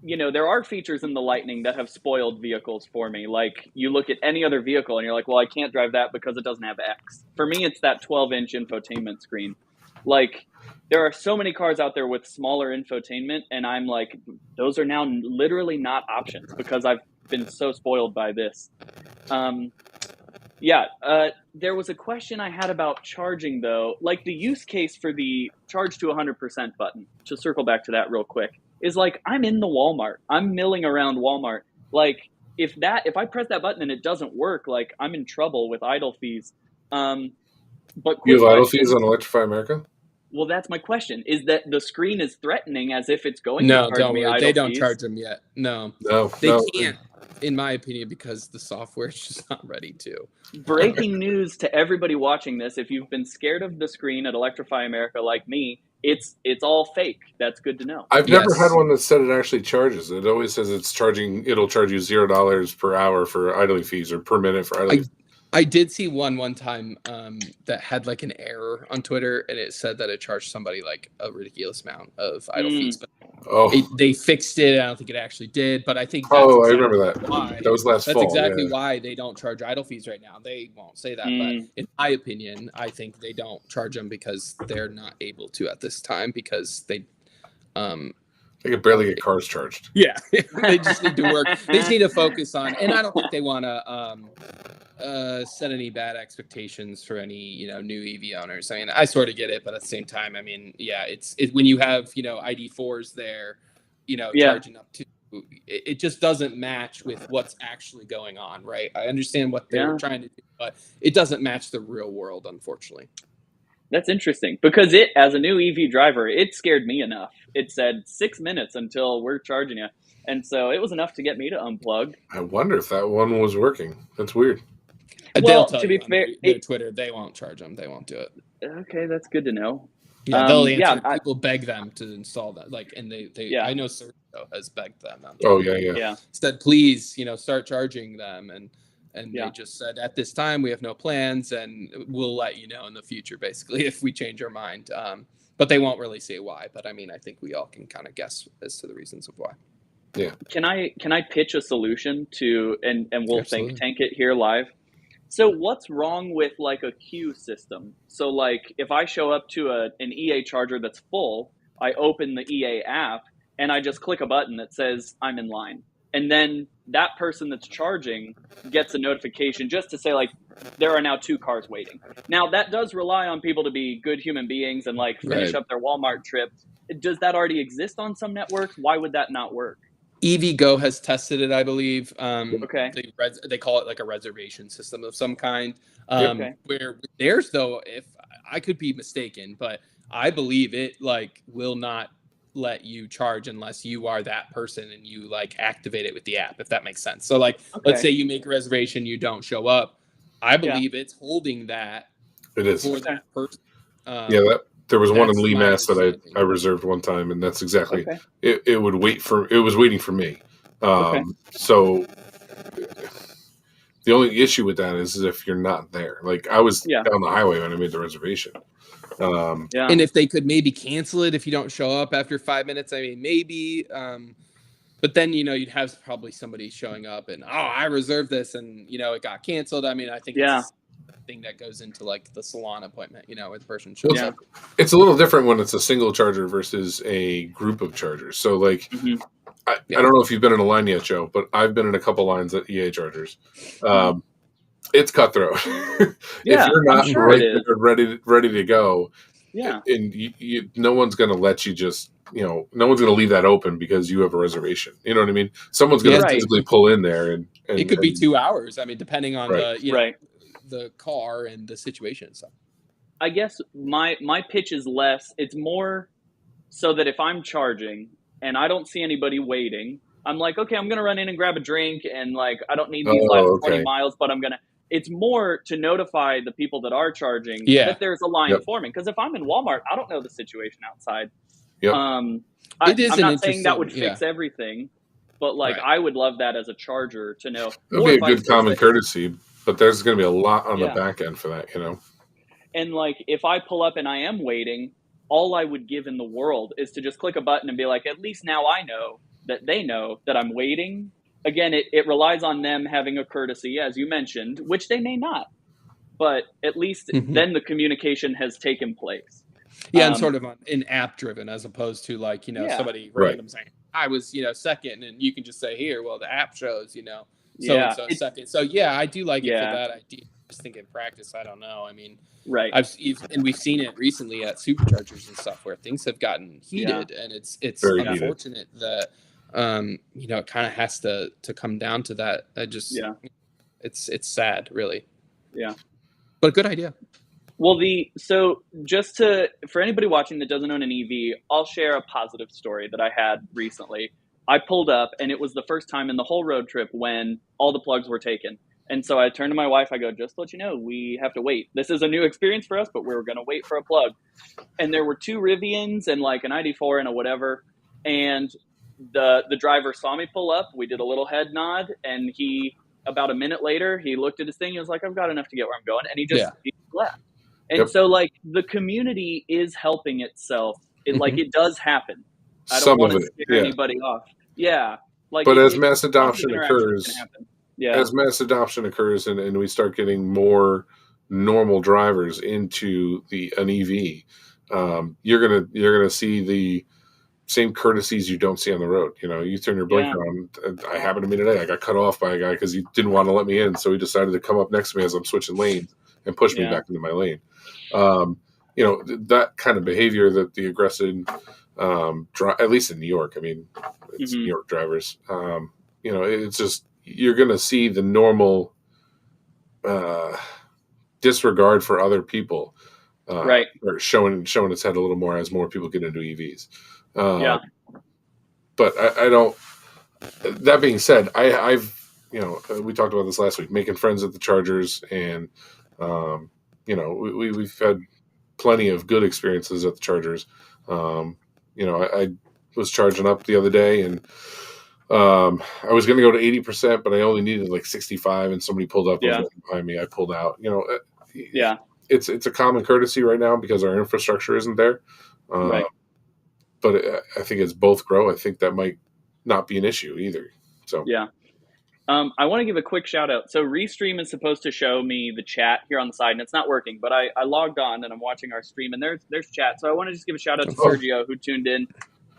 there are features in the Lightning that have spoiled vehicles for me. Like you look at any other vehicle and you're like, well, I can't drive that because it doesn't have X. For me, it's that 12-inch infotainment screen. Like there are so many cars out there with smaller infotainment. And I'm like, those are now literally not options because I've been so spoiled by this. There was a question I had about charging, though. Like the use case for the charge to 100% button, to circle back to that real quick, is like I'm in the Walmart. I'm milling around Walmart. Like if I press that button and it doesn't work, like I'm in trouble with idle fees. But You quick have idle question. fees on Electrify America? Well, that's my question. Is that the screen is threatening as if it's going No, to charge don't me worry. idle They don't fees? charge them yet. No, No, they can't, in my opinion, because the software is just not ready to. Breaking news to everybody watching this: if you've been scared of the screen at Electrify America like me, it's all fake. That's good to know. I've never Yes. had one that said it actually charges. It always says it'll charge you $0 per hour for idling fees or per minute for idling fees. I did see one time that had like an error on Twitter, and it said that it charged somebody like a ridiculous amount of idle fees. But they fixed it. I don't think it actually did, but I think that's I exactly remember that. why. That was last fall. That's exactly why they don't charge idle fees right now. They won't say that, but in my opinion, I think they don't charge them because they're not able to at this time because they could barely get cars charged. Yeah, they just need to work. They just need to focus on, and I don't think they want to set any bad expectations for any new EV owners. I mean, I sort of get it, but at the same time, I mean, yeah, it's when you have ID4s there, charging up to. It just doesn't match with what's actually going on, right? I understand what they're trying to do, but it doesn't match the real world, unfortunately. That's interesting because as a new EV driver, it scared me enough. It said 6 minutes until we're charging you. And so it was enough to get me to unplug. I wonder if that one was working. That's weird. Well, to be fair, their Twitter, they won't charge them. They won't do it. Okay, that's good to know. Yeah, they'll answer. People beg them to install that. Like, and they I know Sergio has begged them. Yeah. Said, please, start charging them. And they just said, at this time, we have no plans, and we'll let you know in the future, basically, if we change our mind. But they won't really say why. But I mean, I think we all can kind of guess as to the reasons of why. Yeah. Can I pitch a solution to and we'll think tank it here live? So what's wrong with like a queue system? So like if I show up to an EA charger that's full, I open the EA app and I just click a button that says I'm in line. And then that person that's charging gets a notification just to say like there are now 2 cars waiting. Now that does rely on people to be good human beings and like finish up their Walmart trip. Does that already exist on some networks? Why would that not work? EVgo has tested it, I believe. Okay. They call it like a reservation system of some kind. Where theirs, though, if I could be mistaken, but I believe it like will not let you charge unless you are that person and you like activate it with the app, if that makes sense. So like, let's say you make a reservation, you don't show up. I believe it's holding that. It is for that person. There was one in Lee, Mass that I reserved one time, and that's exactly it was waiting for me. So the only issue with that is if you're not there. Like I was down the highway when I made the reservation. And if they could maybe cancel it if you don't show up after 5 minutes, I mean maybe. But then you'd have probably somebody showing up and I reserved this and it got canceled. I mean I think it's thing that goes into like the salon appointment, where the person shows up. It's a little different when it's a single charger versus a group of chargers. So like, I don't know if you've been in a line yet, Joe, but I've been in a couple lines at EA chargers. It's cutthroat. If you're not ready to go, and no one's going to let you just, no one's going to leave that open because you have a reservation. You know what I mean? Someone's going to physically pull in there, and it could be 2 hours. I mean, depending on the car and the situation. So I guess my pitch is less. It's more so that if I'm charging and I don't see anybody waiting, I'm like, okay, I'm going to run in and grab a drink. And like, I don't need these last 20 miles, but it's more to notify the people that are charging that there's a line forming. Because if I'm in Walmart, I don't know the situation outside. I'm not saying that would fix everything, but like, I would love that as a charger to know. It would be a good common courtesy. But there's going to be a lot on the back end for that, And like, if I pull up and I am waiting, all I would give in the world is to just click a button and be like, at least now I know that they know that I'm waiting. Again, it relies on them having a courtesy, as you mentioned, which they may not. But at least then the communication has taken place. Yeah, and sort of an app driven as opposed to like, somebody random saying, I was, second, and you can just say here, well, the app shows, so second. So I do like it for that idea. Just think in practice, I don't know. I mean, we've seen it recently at superchargers and stuff where things have gotten heated, and it's unfortunate that it kind of has to come down to that. It's sad, really. Yeah. But a good idea. Well, for anybody watching that doesn't own an EV, I'll share a positive story that I had recently. I pulled up, and it was the first time in the whole road trip when all the plugs were taken. And so I turned to my wife, I go, just to let you know, we have to wait. This is a new experience for us, but we're going to wait for a plug. And there were 2 Rivians and like an ID4 and a whatever. And the driver saw me pull up. We did a little head nod, and about a minute later, he looked at his thing. He was like, I've got enough to get where I'm going. And he left. And so like the community is helping itself. Like it does happen. I don't want to scare anybody off. Yeah. But as mass adoption occurs, and we start getting more normal drivers into an EV, you're gonna see the same courtesies you don't see on the road. You turn your blinker on. I happened to me today. I got cut off by a guy because he didn't want to let me in, so he decided to come up next to me as I'm switching lanes and push me back into my lane. That kind of behavior that the aggressive, at least in New York, I mean, it's New York drivers. It's just you're going to see the normal disregard for other people, right? Or showing its head a little more as more people get into EVs. But I don't. That being said, I've we talked about this last week, making friends at the chargers, and we've had plenty of good experiences at the chargers. I was charging up the other day, and I was going to go to 80%, but I only needed like 65, and somebody pulled up behind me. I pulled out. It's a common courtesy right now because our infrastructure isn't there. Right. But I think as both grow, I think that might not be an issue either. So yeah. I want to give a quick shout out. So Restream is supposed to show me the chat here on the side, and it's not working, but I logged on and I'm watching our stream, and there's chat. So I want to just give a shout out to Sergio who tuned in.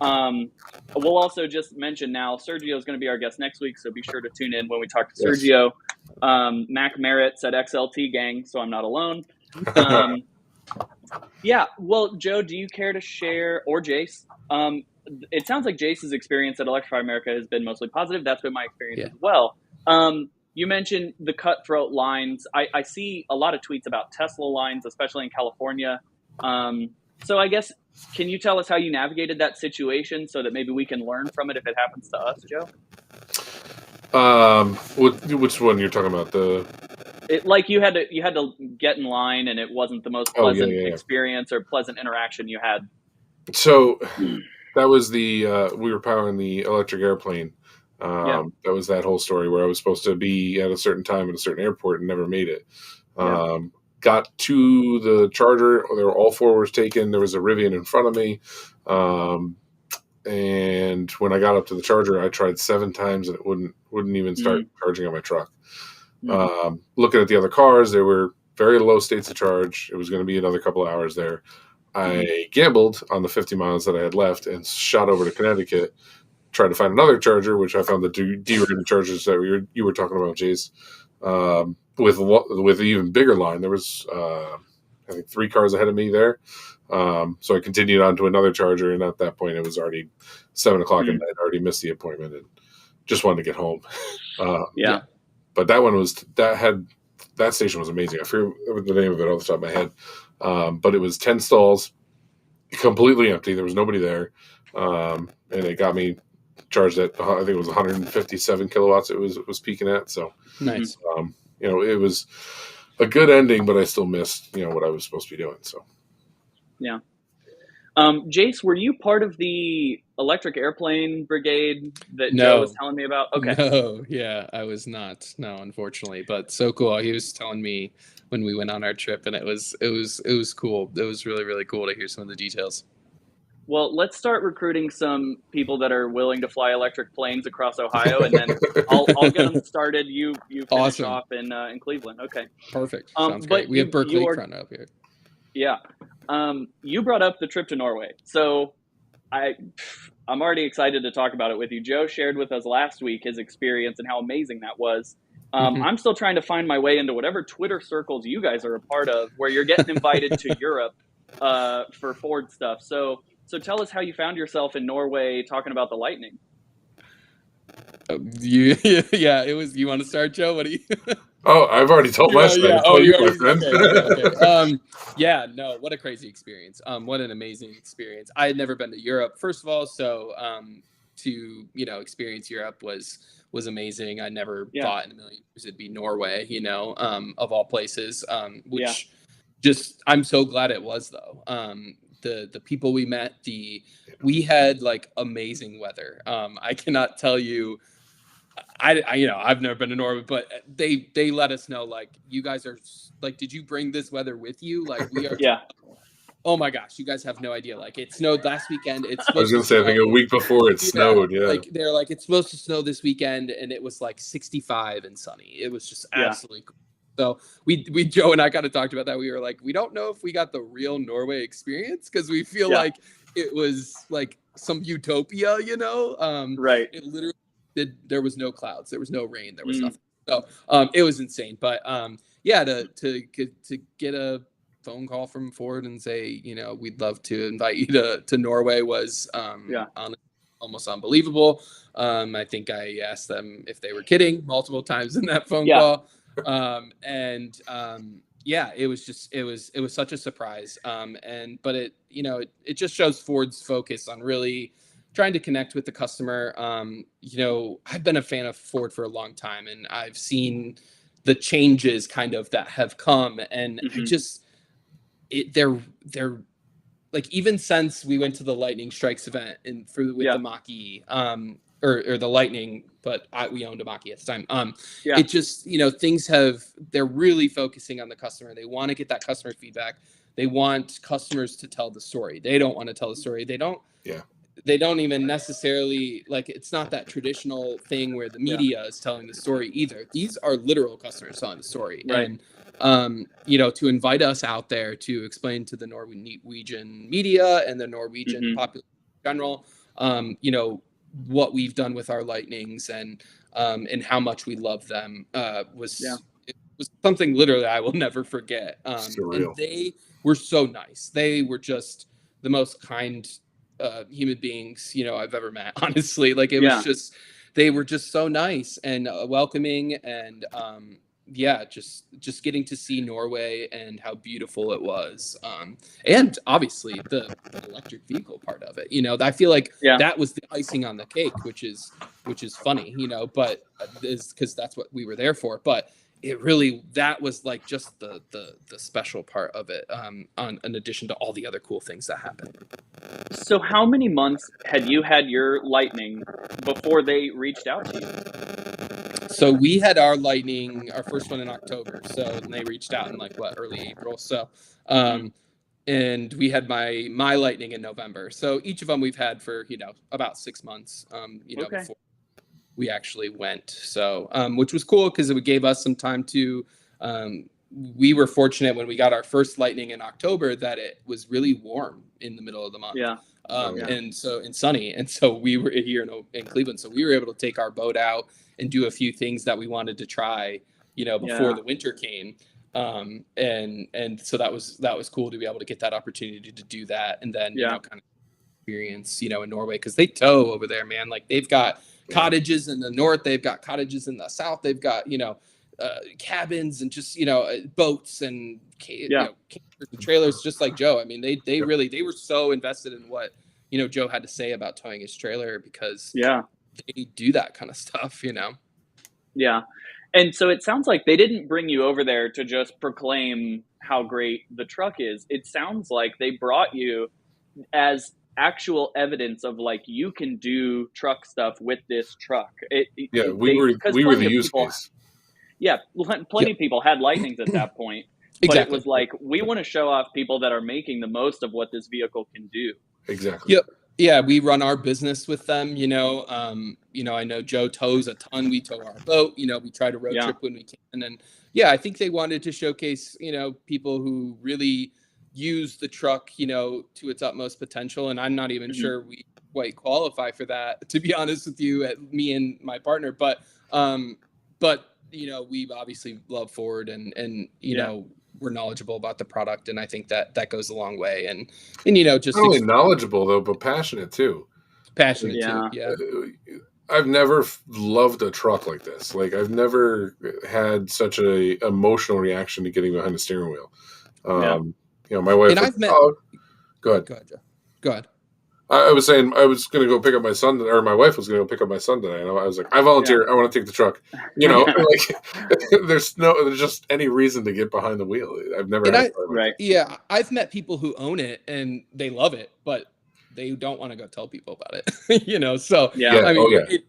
We'll also just mention now, Sergio is going to be our guest next week, so be sure to tune in when we talk to Sergio. Mac Merritt said XLT gang, so I'm not alone. Yeah, well, Joe, do you care to share, or Jace? It sounds like Jace's experience at Electrify America has been mostly positive. That's been my experience as well. You mentioned the cutthroat lines. I see a lot of tweets about Tesla lines, especially in California. So I guess, can you tell us how you navigated that situation so that maybe we can learn from it if it happens to us, Joe? Which one you're talking about? You had to get in line, and it wasn't the most pleasant experience or pleasant interaction you had. So that was we were powering the electric airplane. That was that whole story where I was supposed to be at a certain time at a certain airport and never made it. Got to the charger. There were all 4 were taken. There was a Rivian in front of me. And when I got up to the charger, I tried 7 times and it wouldn't even start charging on my truck. Looking at the other cars, they were very low states of charge. It was going to be another couple of hours there. I gambled on the 50 miles that I had left and shot over to Connecticut, tried to find another charger, which I found the D-rated chargers that you were talking about, Jace, with an even bigger line. There was, I think, 3 cars ahead of me there. So I continued on to another charger, and at that point, it was already 7 o'clock at night. I already missed the appointment and just wanted to get home. But that station was amazing. I forget the name of it off the top of my head. But it was 10 stalls, completely empty. There was nobody there. And it got me charged at, I think it was 157 kilowatts it was peaking at. So nice. It was a good ending, but I still missed, what I was supposed to be doing. So, yeah. Jace, were you part of the electric airplane brigade that Joe was telling me about? Okay. No, yeah, I was not. No, unfortunately, but so cool. He was telling me when we went on our trip, and it was cool. It was really, really cool to hear some of the details. Well, let's start recruiting some people that are willing to fly electric planes across Ohio, and then I'll get them started. You finish off in Cleveland. Okay. Perfect. Sounds great. We have Burke Lakefront up here. Yeah. You brought up the trip to Norway. So I'm already excited to talk about it with you. Joe shared with us last week his experience and how amazing that was. I'm still trying to find my way into whatever Twitter circles you guys are a part of where you're getting invited to Europe for Ford stuff. So tell us how you found yourself in Norway talking about the Lightning. Yeah, it was. You want to start, Joe? What do you? Oh, I've already told my side. Yeah. Oh, Oh, you, you my already. friend. Okay. Yeah. No. What a crazy experience. What an amazing experience. I had never been to Europe, first of all, so to experience Europe was amazing. I never Yeah. thought in a million years it'd be Norway. Of all places. Yeah. Which just I'm so glad it was though. The people we met, we had like amazing weather. I cannot tell you. I've never been to Norway, but they let us know like you guys are like, did you bring this weather with you? Like we are. Yeah. Oh my gosh, you guys have no idea. Like it snowed last weekend. It's I was supposed going to to say, I think snow. a week before it snowed. Yeah. Like they're like it's supposed to snow this weekend, and it was like 65 and sunny. It was just Yeah. absolutely cool. So we Joe and I kind of talked about that. We were like, we don't know if we got the real Norway experience because we feel Yeah. like it was like some utopia, Right. It literally there was no clouds, there was no rain, there was Mm. nothing. So it was insane. But yeah, to get a phone call from Ford and say, we'd love to invite you to Norway was almost unbelievable. I think I asked them if they were kidding multiple times in that phone call. Yeah, it was such a surprise. But it just shows Ford's focus on really trying to connect with the customer. I've been a fan of Ford for a long time, and I've seen the changes kind of that have come, and I just they're like, even since we went to the Lightning Strikes event with the Mach-E, or the Lightning, but we owned a Mach-E at the time. It just, they're really focusing on the customer. They want to get that customer feedback. They want customers to tell the story. They don't want to tell the story. They don't even necessarily, like, it's not that traditional thing where the media is telling the story either. These are literal customers telling the story. Right. And to invite us out there to explain to the Norwegian media and the Norwegian population in general, what we've done with our Lightnings and how much we love them was something literally I will never forget. And they were so nice. They were just the most kind human beings I've ever met. Honestly, like it was just, they were just so nice and welcoming, and just getting to see Norway and how beautiful it was, and obviously the electric vehicle part of it. I feel like that was the icing on the cake, which is funny, but is because that's what we were there for. But that was like just the special part of it, in addition to all the other cool things that happened. So how many months had you had your Lightning before they reached out to you? So we had our Lightning, our first one in October. So they reached out in early April. So, and we had my Lightning in November. So each of them we've had for, about 6 months, before we actually went. So, which was cool because it gave us some time to, we were fortunate when we got our first Lightning in October that it was really warm in the middle of the month. And sunny. And so we were here in Cleveland. So we were able to take our boat out and do a few things that we wanted to try, before the winter came. And so that was cool to be able to get that opportunity to do that. And then, kind of experience, in Norway, because they tow over there, man. Like they've got cottages in the north, they've got cottages in the south, they've got, cabins and just, boats and campers and trailers, just like Joe. I mean, they were so invested in what, Joe had to say about towing his trailer, because they do that kind of stuff, Yeah. And so it sounds like they didn't bring you over there to just proclaim how great the truck is. It sounds like they brought you as actual evidence of you can do truck stuff with this truck. We were the use case. Yeah, plenty of people had Lightnings at that point, but Exactly. it was like, we want to show off people that are making the most of what this vehicle can do. Exactly. Yep. Yeah, we run our business with them. I know Joe tows a ton. We tow our boat. We try to road trip when we can, and I think they wanted to showcase people who really use the truck to its utmost potential. And I'm not even sure we quite qualify for that, to be honest with you, me and my partner. But we obviously love Ford, and we're knowledgeable about the product, and I think that goes a long way. And just not only knowledgeable though, but passionate too. Passionate too. Yeah. I've never loved a truck like this. Like I've never had such a emotional reaction to getting behind the steering wheel. My wife. And I've met. Go ahead. Go ahead, Joe. Go ahead. I was saying I was going to go pick up my son, or my wife was going to go pick up my son today. And I was like, I volunteer. I want to take the truck. There's just any reason to get behind the wheel. I've never had right. Yeah, I've met people who own it and they love it, but they don't want to go tell people about it. So I mean,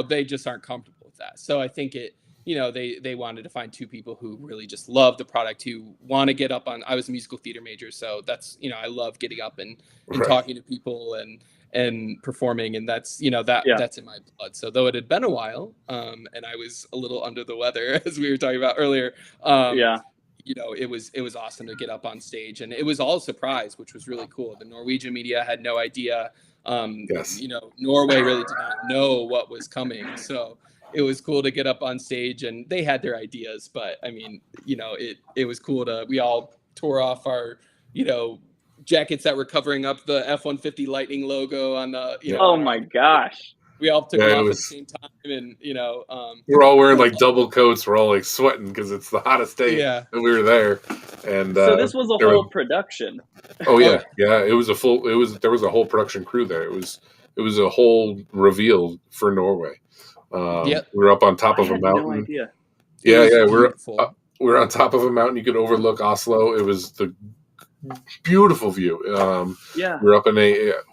they just aren't comfortable with that. So I think they wanted to find two people who really just love the product, who want to get up on. I was a musical theater major, so that's I love getting up and talking to people and performing, and that's that's in my blood. So though it had been a while, and I was a little under the weather as we were talking about earlier, it was awesome to get up on stage, and it was all a surprise, which was really cool. The Norwegian media had no idea. Norway really did not know what was coming, so it was cool to get up on stage, and they had their ideas, but I mean, it was cool we all tore off our, jackets that were covering up the F-150 Lightning logo on the, oh my gosh. We all took it off at the same time, and we're all wearing like double coats. We're all like sweating because it's the hottest day that we were there. And so this was a whole production. Oh yeah, It was there was a whole production crew there. It was a whole reveal for Norway. We were up on top of a mountain. No idea. We were on top of a mountain. You could overlook Oslo. It was the beautiful view. We were up in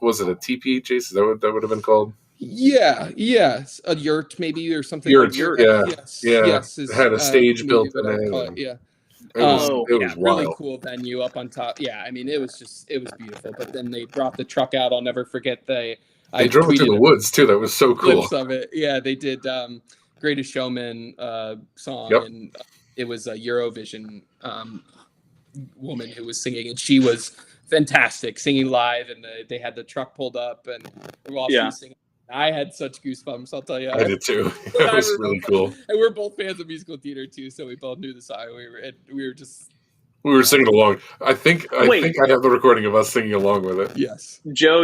was it a teepee, Jason? Is that what that would have been called? Yes, a yurt maybe or something. Yurt, yes. It had a stage built in it. It was really cool venue up on top. Yeah, I mean it was beautiful. But then they brought the truck out. I'll never forget they drove it to the woods too. That was so cool. Clips of it. Yeah, they did Greatest Showman song, and it was a Eurovision woman who was singing, and she was fantastic singing live. And they had the truck pulled up, and while she was singing, I had such goosebumps. I'll tell you. I did too. It was really cool. And we're both fans of musical theater too, so we both knew the song. We were singing along. I think I have the recording of us singing along with it. Yes. Joe,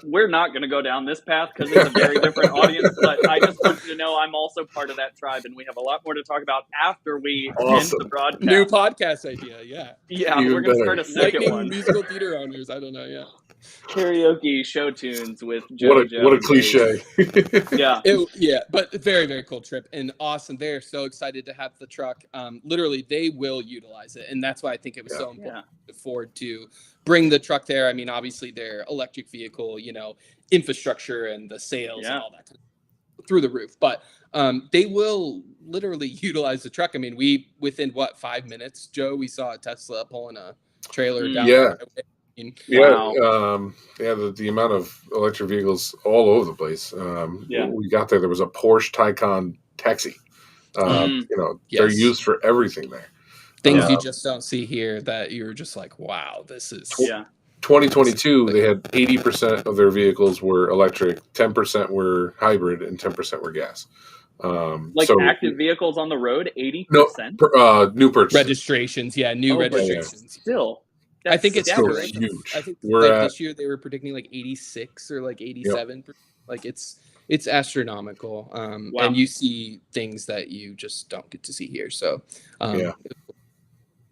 we're not going to go down this path because it's a very different audience, but I just want you to know I'm also part of that tribe, and we have a lot more to talk about after we end the broadcast. New podcast idea, Yeah, we're going to start a second one. Musical theater owners, I don't know, Karaoke show tunes with Joe. What a cliche. But very, very cool trip and awesome. They're so excited to have the truck. Literally, they will utilize it, and that's why I think it was so important to Ford to bring the truck there. I mean, obviously, their electric vehicle, infrastructure and the sales and all that kind of through the roof, but they will literally utilize the truck. I mean, within 5 minutes, Joe, we saw a Tesla pulling a trailer down the highway. The amount of electric vehicles all over the place. When we got there was a Porsche Taycan taxi. They're used for everything there. Things you just don't see here that you're just like, wow, this is 2022. They had 80% of their vehicles were electric, 10% were hybrid, and 10% were gas. Active vehicles on the road, 80%. No, new purchases. registrations. New registrations. Still. I think it's huge. I think this year they were predicting like 86 or like 87. Like it's astronomical. And you see things that you just don't get to see here. So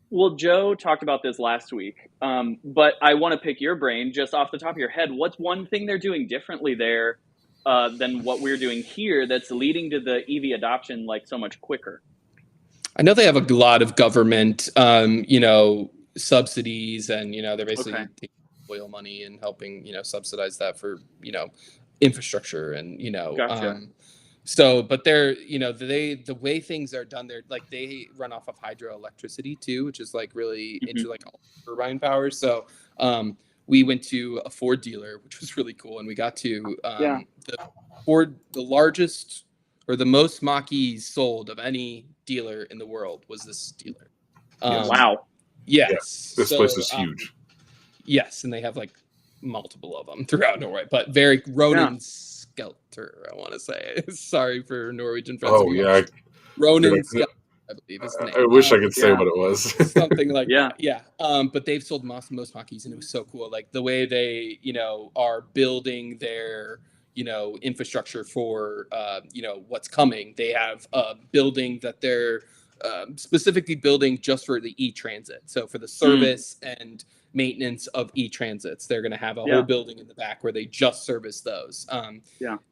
Well, Joe talked about this last week, but I want to pick your brain just off the top of your head. What's one thing they're doing differently there than what we're doing here that's leading to the EV adoption like so much quicker? I know they have a lot of government, subsidies, and they're basically taking oil money and helping subsidize that for infrastructure and but they're the way things are done, they're like they run off of hydroelectricity too, which is like really into like turbine power. So we went to a Ford dealer, which was really cool, and we got to the largest or the most Mach-E's sold of any dealer in the world was this dealer. Wow. Yes. This place is huge. Yes, and they have like multiple of them throughout Norway, but very Ronan Skelter, I want to say. Sorry for Norwegian friends. Oh, yeah. Ronan Skelter, I believe is the name. I wish I could say what it was. Something like that. Yeah. But they've sold most Mach-E's, and it was so cool. Like the way they, are building their, infrastructure for, what's coming. They have a building that they're specifically building just for the e-transit. So for the service and maintenance of e-transits, they're going to have a whole building in the back where they just service those.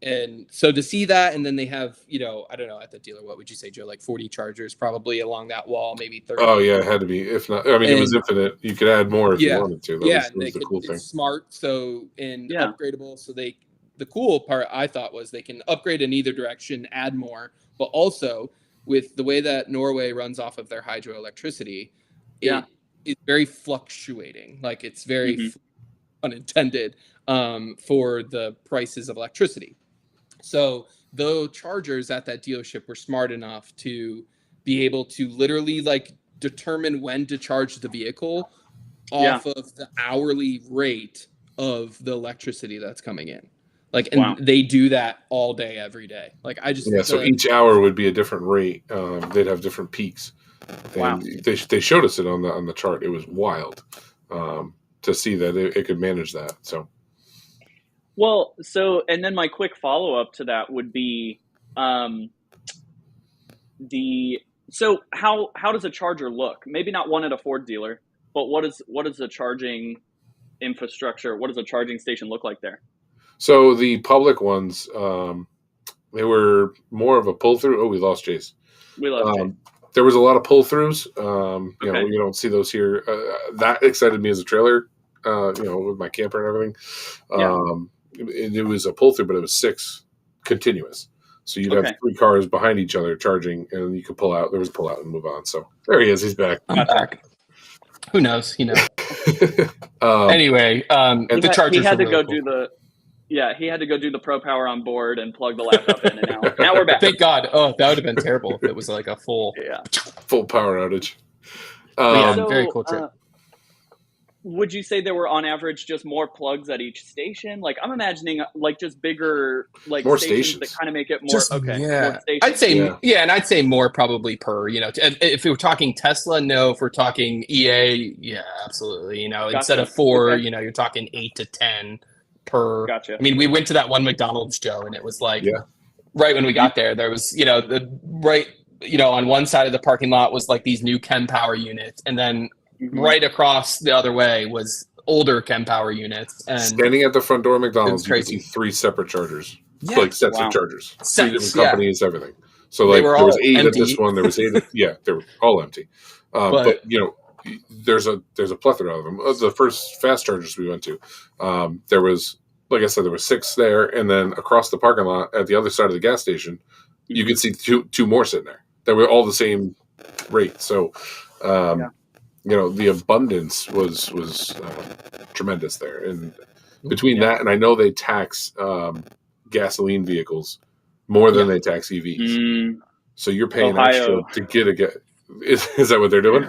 And so to see that, and then they have, I don't know, at the dealer, what would you say, Joe, like 40 chargers probably along that wall, maybe 30. Oh yeah, it had to be. If not, I mean, it was infinite. You could add more if you wanted to. That was the cool thing. It's smart, so upgradable. So the cool part I thought was they can upgrade in either direction, add more, but also with the way that Norway runs off of their hydroelectricity, it is very fluctuating. Like it's very unintended for the prices of electricity. So the chargers at that dealership were smart enough to be able to literally like determine when to charge the vehicle off of the hourly rate of the electricity that's coming in. Like, and they do that all day, every day. Like, so each hour would be a different rate. They'd have different peaks. And they showed us it on the chart. It was wild to see that it could manage that. So, and then my quick follow up to that would be how does a charger look? Maybe not one at a Ford dealer, but what is the charging infrastructure? What does a charging station look like there? So the public ones, they were more of a pull through. Oh, we lost Chase. We lost Chase. There was a lot of pull throughs. You don't see those here. That excited me as a trailer. With my camper and everything. It was a pull through, but it was 6 continuous. So you'd have 3 cars behind each other charging, and you could pull out. There was a pull out and move on. So there he is. He's back. I'm back. Who knows? Anyway, the chargers. He had to go do the. Yeah, he had to go do the Pro Power on board and plug the laptop in, and now we're back. Thank God. Oh, that would have been terrible if it was like a full power outage. Very cool trip. Would you say there were on average just more plugs at each station? Like I'm imagining like just bigger like more stations that kind of make it more more stations. I'd say and I'd say more probably per, if we were talking Tesla, no. If we're talking EA, absolutely. Instead of 4, you're talking 8 to 10 per. Gotcha. I mean, we went to that one McDonald's, Joe, and it was like right when we got there was on one side of the parking lot was like these new Chem Power units, and then right across the other way was older Chem Power units. And standing at the front door of McDonald's, you can see 3 separate chargers, like sets of chargers, 3 different companies, everything. So like there was 8 at this one, there was 8. They were all empty. But there's a plethora of them. The first fast chargers we went to, there was, like I said, there were 6 there, and then across the parking lot at the other side of the gas station, you could see two more sitting there. They were all the same rate. So, the abundance was tremendous there. And between that, and I know they tax gasoline vehicles more than they tax EVs. So you're paying extra to get a get. Is that what they're doing?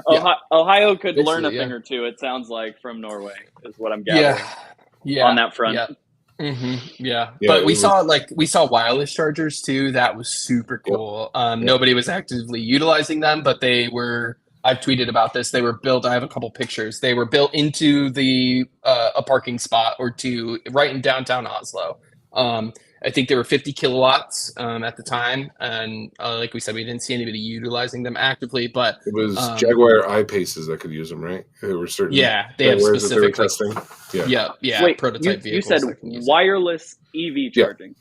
Ohio could learn a thing or two, it sounds like, from Norway, is what I'm gathering. On that front. But we saw wireless chargers too. That was super cool. Nobody was actively utilizing them, but they were. I've tweeted about this. They were built. I have a couple pictures. They were built into a parking spot or two right in downtown Oslo. I think they were 50 kilowatts at the time, and like we said, we didn't see anybody utilizing them actively. But it was Jaguar I-Paces that could use them, right? There were certain they have specific testing. Wait, prototype you vehicles. You said wireless EV charging.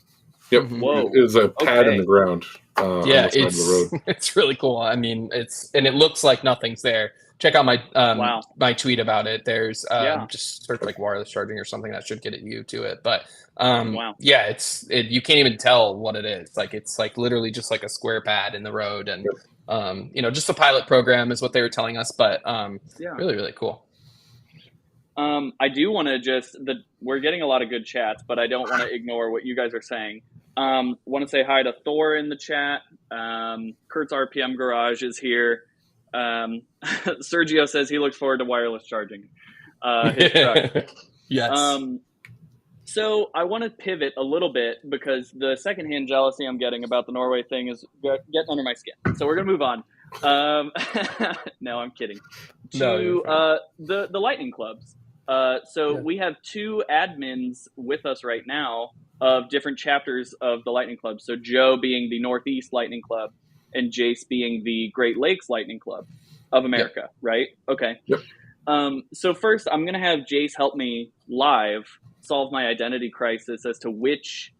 Yep. Whoa. It was a pad in the ground. On the side of the road. It's really cool. I mean, it looks like nothing's there. Check out my my tweet about it. There's just search like wireless charging or something that should get you to it. But you can't even tell what it is. Like it's like literally just like a square pad in the road, and just a pilot program is what they were telling us. But really, really cool. I do want to we're getting a lot of good chats, but I don't want to ignore what you guys are saying. Want to say hi to Thor in the chat. Kurt's RPM Garage is here. Sergio says he looks forward to wireless charging his truck. Yes. So I want to pivot a little bit because the secondhand jealousy I'm getting about the Norway thing is getting under my skin. So we're going to move on. No, I'm kidding. The Lightning Clubs. So Yeah. we have 2 admins with us right now of different chapters of the Lightning Club. So Joe being the Northeast Lightning Club and Jace being the Great Lakes Lightning Club of America, right? Okay. Yep. So first, I'm going to have Jace help me live solve my identity crisis as to which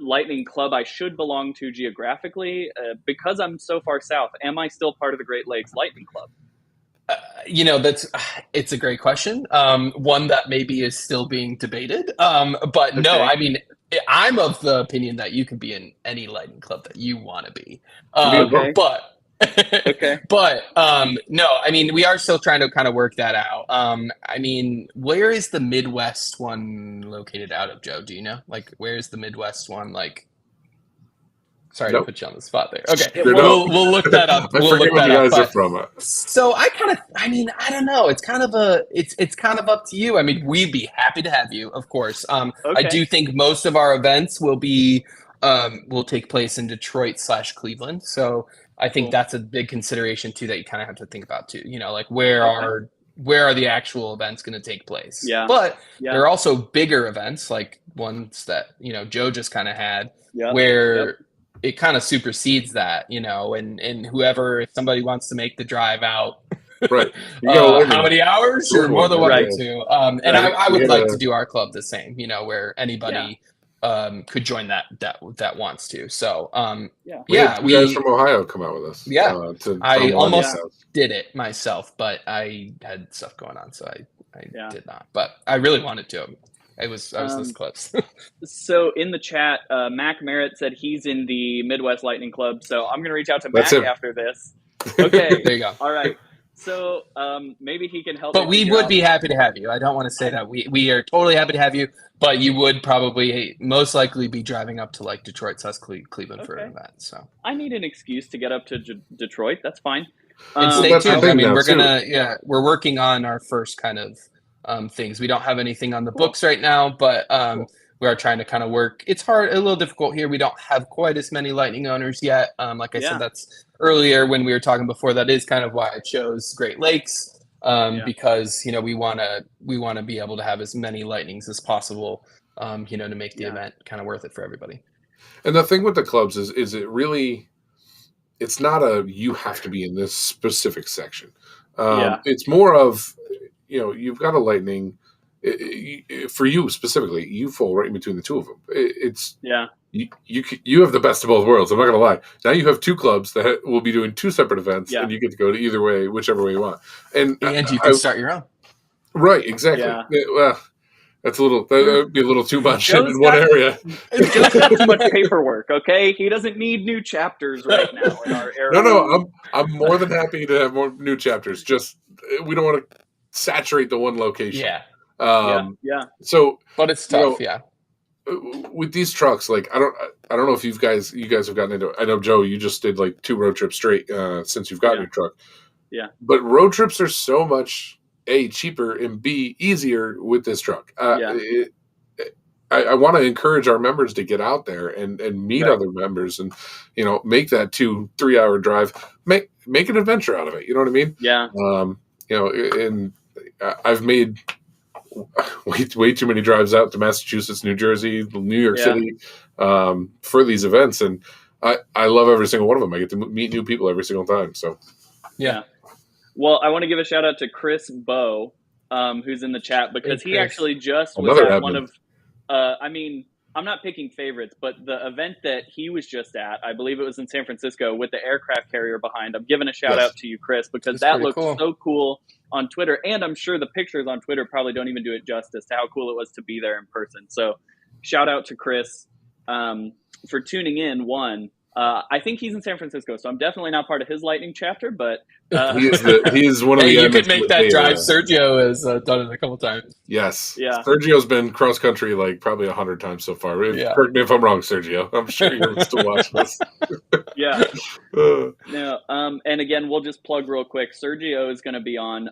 Lightning Club I should belong to geographically. Because I'm so far south, am I still part of the Great Lakes Lightning Club? It's a great question. One that maybe is still being debated. But no, Okay. I mean, I'm of the opinion that you can be in any Lightning Club that you want to be. Okay. But Okay. but no, I mean, we are still trying to kind of work that out. I mean, where is the Midwest one located out of, Joe? Do you know? Like, where is the Midwest one? Like, sorry to Nope. put you on the spot there. Okay, Yeah, They're well, we'll look that up. I We'll forget look where that the up. guys are But from. so I mean, I don't know. It's kind of up to you. I mean, we'd be happy to have you, of course. I Okay. do think most of our events will take place in Detroit/Cleveland. So I think Cool. that's a big consideration too that you kind of have to think about too. You know, like where Okay. are the actual events going to take place? Yeah. But Yeah. there are also bigger events, like ones that Joe just kind of had, Yep. where Yep. it kind of supersedes that, and whoever, if somebody wants to make the drive out, Right. You gotta let me how know. many hours? Go You're for more it, than man. welcome Right. to. And Right. I would You like gotta- to do our club the same, where anybody could join that wants to. So We had yeah, 2 guys from Ohio come out with us. Yeah. To I film almost Lightning House. did it myself, but I had stuff going on, so I Yeah. did not. But I really wanted to. I was this close. So in the chat, Mac Merritt said he's in the Midwest Lightning Club. So I'm going to reach out to That's Mac him. after this. Okay. There you go. All right. So maybe he can help But me we figure would out- be happy to have you. I don't want to say that we are totally happy to have you, but you would probably most likely be driving up to like Detroit, Cleveland for an Okay. event. So I need an excuse to get up to Detroit. That's fine. and stay that's the tuned. thing I mean, now, we're working on our first kind of things. We don't have anything on the books right now, but we are trying to kind of work. It's hard, a little difficult here. We don't have quite as many Lightning owners yet. Like I Yeah. said, that's earlier when we were talking before. That is kind of why I chose Great Lakes, because we want to be able to have as many Lightnings as possible, to make the event kind of worth it for everybody. And the thing with the clubs is it really, it's not you have to be in this specific section. It's more of, you've got a Lightning. For you specifically, you fall right in between the two of them. You have the best of both worlds. I'm not going to lie. Now you have 2 clubs that will be doing 2 separate events, and you get to go to either way, whichever way you want. And you can start your own. Right, exactly. Yeah. Well, that would be a little too much Joe's in one area. Joe's got too much paperwork. Okay, he doesn't need new chapters right now in our era. No, I'm more than happy to have more new chapters. Just we don't want to saturate the one location. Yeah. Yeah. So, but it's tough. With these trucks, like I don't know if you guys have gotten into it. I know, Joe, you just did like 2 road trips straight since you've gotten your truck. Yeah. But road trips are so much A, cheaper, and B, easier with this truck. I want to encourage our members to get out there and meet other members and make that 2-3 hour drive. Make an adventure out of it. You know what I mean? Yeah. And I've made way too many drives out to Massachusetts, New Jersey, New York City for these events, and I love every single one of them. I get to meet new people every single time. So yeah. Well, I want to give a shout out to Chris Bow, who's in the chat, because he actually just was at one of. I'm not picking favorites, but the event that he was just at, I believe it was in San Francisco with the aircraft carrier behind. I'm giving a shout out to you, Chris, because that looked so cool on Twitter. And I'm sure the pictures on Twitter probably don't even do it justice to how cool it was to be there in person. So shout out to Chris for tuning in. I think he's in San Francisco, so I'm definitely not part of his Lightning chapter, but he is one of the. You could make that drive. Sergio has done it a couple times. Yes. Yeah. Sergio's been cross country like probably 100 times so far. Correct me if I'm wrong, Sergio. I'm sure you're still watching this. Yeah. No. And again, we'll just plug real quick. Sergio is going to be on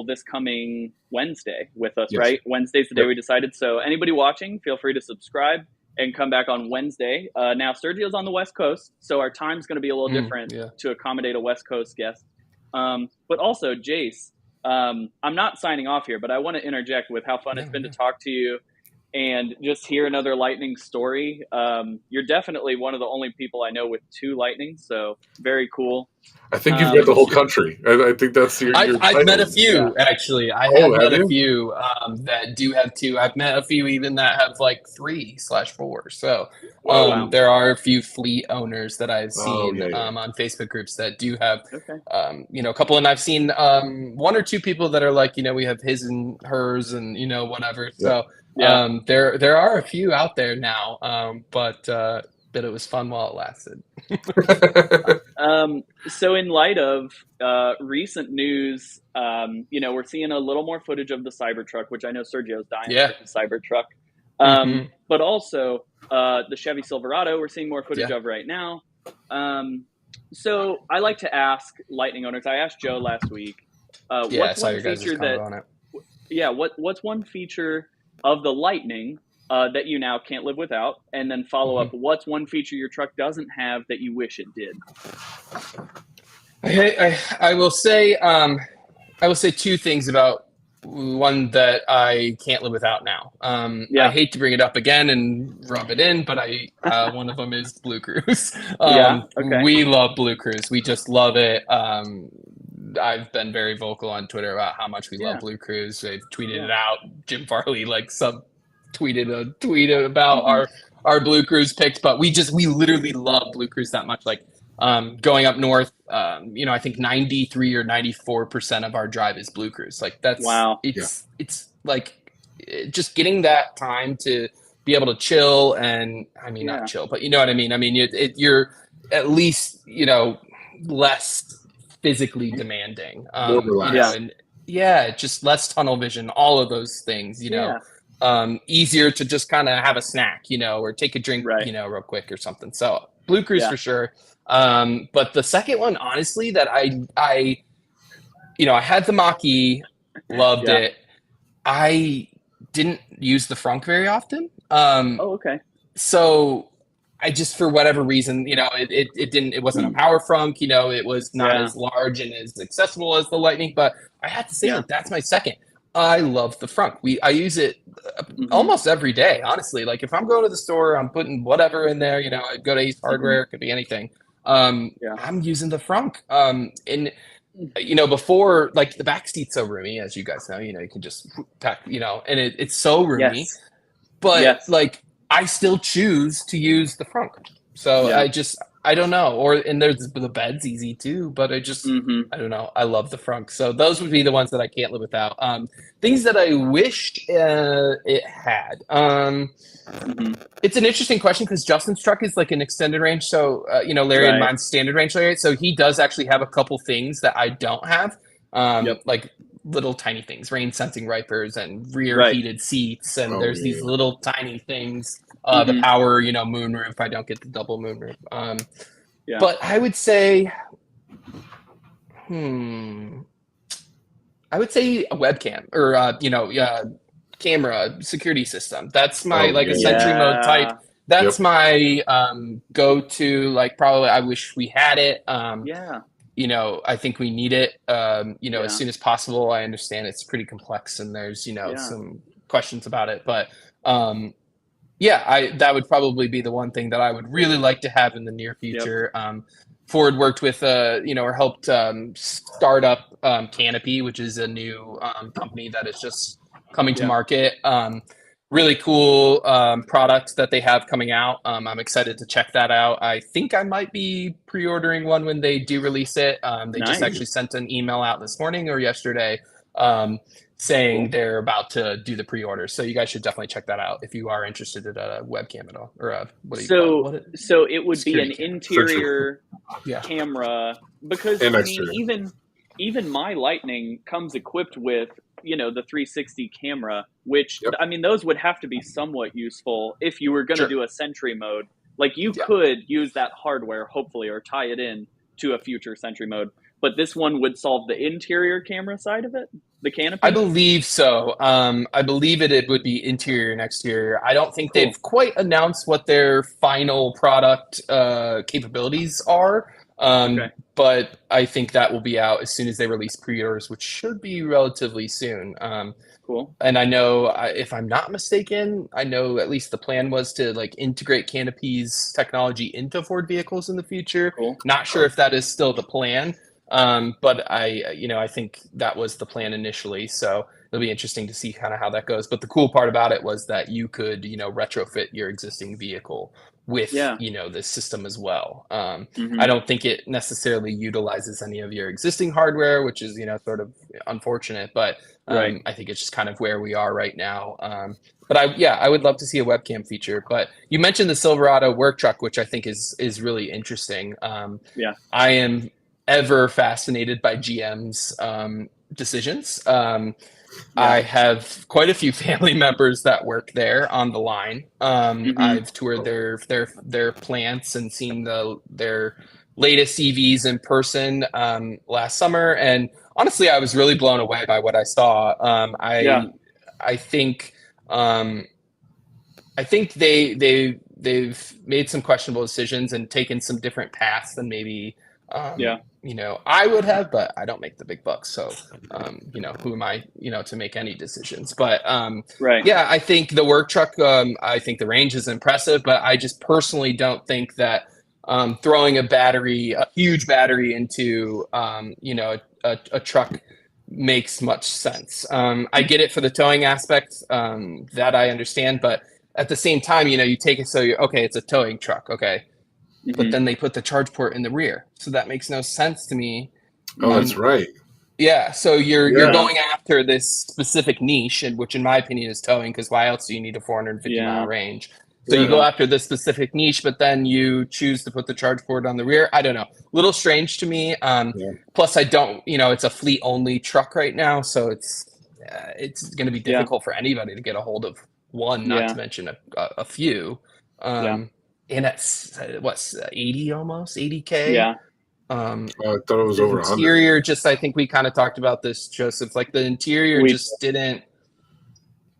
this coming Wednesday with us, right? Wednesday's the day we decided. So anybody watching, feel free to subscribe and come back on Wednesday. Now, Sergio's on the West Coast, so our time's going to be a little different to accommodate a West Coast guest. But also, Jace, I'm not signing off here, but I want to interject with how fun it's been to talk to you and just hear another lightning story. You're definitely one of the only people I know with 2 lightnings, so very cool. I think you've met the whole country. I think that's your I've met a few, actually. I have met a few that do have 2. I've met a few even that have like 3/4. So there are a few fleet owners that I've seen on Facebook groups that do have, a couple. And I've seen 1 or 2 people that are like, we have his and hers and, whatever. So there are a few out there now, but it was fun while it lasted. So in light of recent news, we're seeing a little more footage of the Cybertruck, which I know Sergio's dying for the Cybertruck. But also the Chevy Silverado, we're seeing more footage of right now. So I like to ask Lightning owners. I asked Joe last week. What's one feature what's one feature of the Lightning that you now can't live without? And then follow up, what's one feature your truck doesn't have that you wish it did? I will say 2 things about one that I can't live without now. I hate to bring it up again and rub it in, but one of them is Blue Cruise. We love Blue Cruise. We just love it. I've been very vocal on Twitter about how much we love Blue Cruise. They've tweeted it out. Jim Farley tweeted a tweet about our Blue Cruise picks, but we literally love Blue Cruise that much. Like going up north, I think 93 or 94% of our drive is Blue Cruise. Like that's it's like just getting that time to be able to chill, and not chill, but you know what I mean. I mean, you're at least less physically demanding, more relaxed. And just less tunnel vision, all of those things. Easier to just kind of have a snack, or take a drink, real quick or something. So Blue Cruise for sure. But the second one, honestly, that I had the Mach-E, loved it. I didn't use the frunk very often. So I just, for whatever reason, it wasn't a power frunk, it was not as large and as accessible as the Lightning, but I had to say that that's my second. I love the frunk. I use it almost every day, honestly. Like if I'm going to the store, I'm putting whatever in there, I go to Ace Hardware, it could be anything. I'm using the frunk. And before, like, the back seat's so roomy, as you guys know, you can just pack, and it's so roomy, but like I still choose to use the frunk. So I don't know. And there's the bed's easy too, but I just, I don't know. I love the frunk. So those would be the ones that I can't live without. Things that I wished it had. It's an interesting question because Justin's truck is like an extended range. So, Larry and mine's standard range, Larry. So he does actually have a couple things that I don't have. Like little tiny things, rain sensing wipers and rear heated seats. And there's these little tiny things. The power, moonroof. I don't get the double moonroof. But I would say, a webcam or, camera security system. That's my a Sentry mode type. That's my go-to, like probably I wish we had it. I think we need it, as soon as possible. I understand it's pretty complex and there's, some questions about it, but that would probably be the one thing that I would really like to have in the near future. Ford worked with, or helped start up Canopy, which is a new company that is just coming to market. Really cool products that they have coming out. I'm excited to check that out. I think I might be pre-ordering one when they do release it. They just actually sent an email out this morning or yesterday saying they're about to do the pre-order. So you guys should definitely check that out if you are interested in a webcam at all, or so it would be an interior camera, because even my Lightning comes equipped with the 360 camera, which those would have to be somewhat useful if you were going to do a Sentry mode. Like you could use that hardware hopefully, or tie it in to a future Sentry mode. But this one would solve the interior camera side of it, the Canopy? I believe so. I believe it would be interior and exterior. I don't think they've quite announced what their final product capabilities are. But but I think that will be out as soon as they release pre-orders, which should be relatively soon. Cool. And I know, if I'm not mistaken, I know at least the plan was to like integrate Canopy's technology into Ford vehicles in the future. Cool. Not sure if that is still the plan, but I think that was the plan initially. So it'll be interesting to see kind of how that goes. But the cool part about it was that you could, retrofit your existing vehicle with, this system as well. I don't think it necessarily utilizes any of your existing hardware, which is, sort of unfortunate, but Right. I think it's just kind of where we are right now. But I would love to see a webcam feature. But you mentioned the Silverado work truck, which I think is really interesting. Yeah. I am ever fascinated by GM's decisions. I have quite a few family members that work there on the line. I've toured their plants and seen their latest EVs in person last summer, and honestly, I was really blown away by what I saw. I think they've made some questionable decisions and taken some different paths than maybe I would have, but I don't make the big bucks, so who am I to make any decisions? But Right. I think the work truck, I think the range is impressive, but I just personally don't think that throwing a huge battery into a truck makes much sense. I get it for the towing aspect, that I understand, but at the same time, you take it so it's a towing truck, okay, but then they put the charge port in the rear, so that makes no sense to me. Oh, that's right. Yeah, so you're going after this specific niche, which in my opinion is towing, because why else do you need a 450 mile range? So you go after this specific niche, but then you choose to put the charge port on the rear. I don't know. A little strange to me. Plus, I don't, it's a fleet only truck right now. So it's going to be difficult for anybody to get a hold of one, not to mention a few. And that's, 80 almost, 80K? Yeah. I thought it was over 100. Interior, I think we kind of talked about this, Joseph. Like the interior just didn't.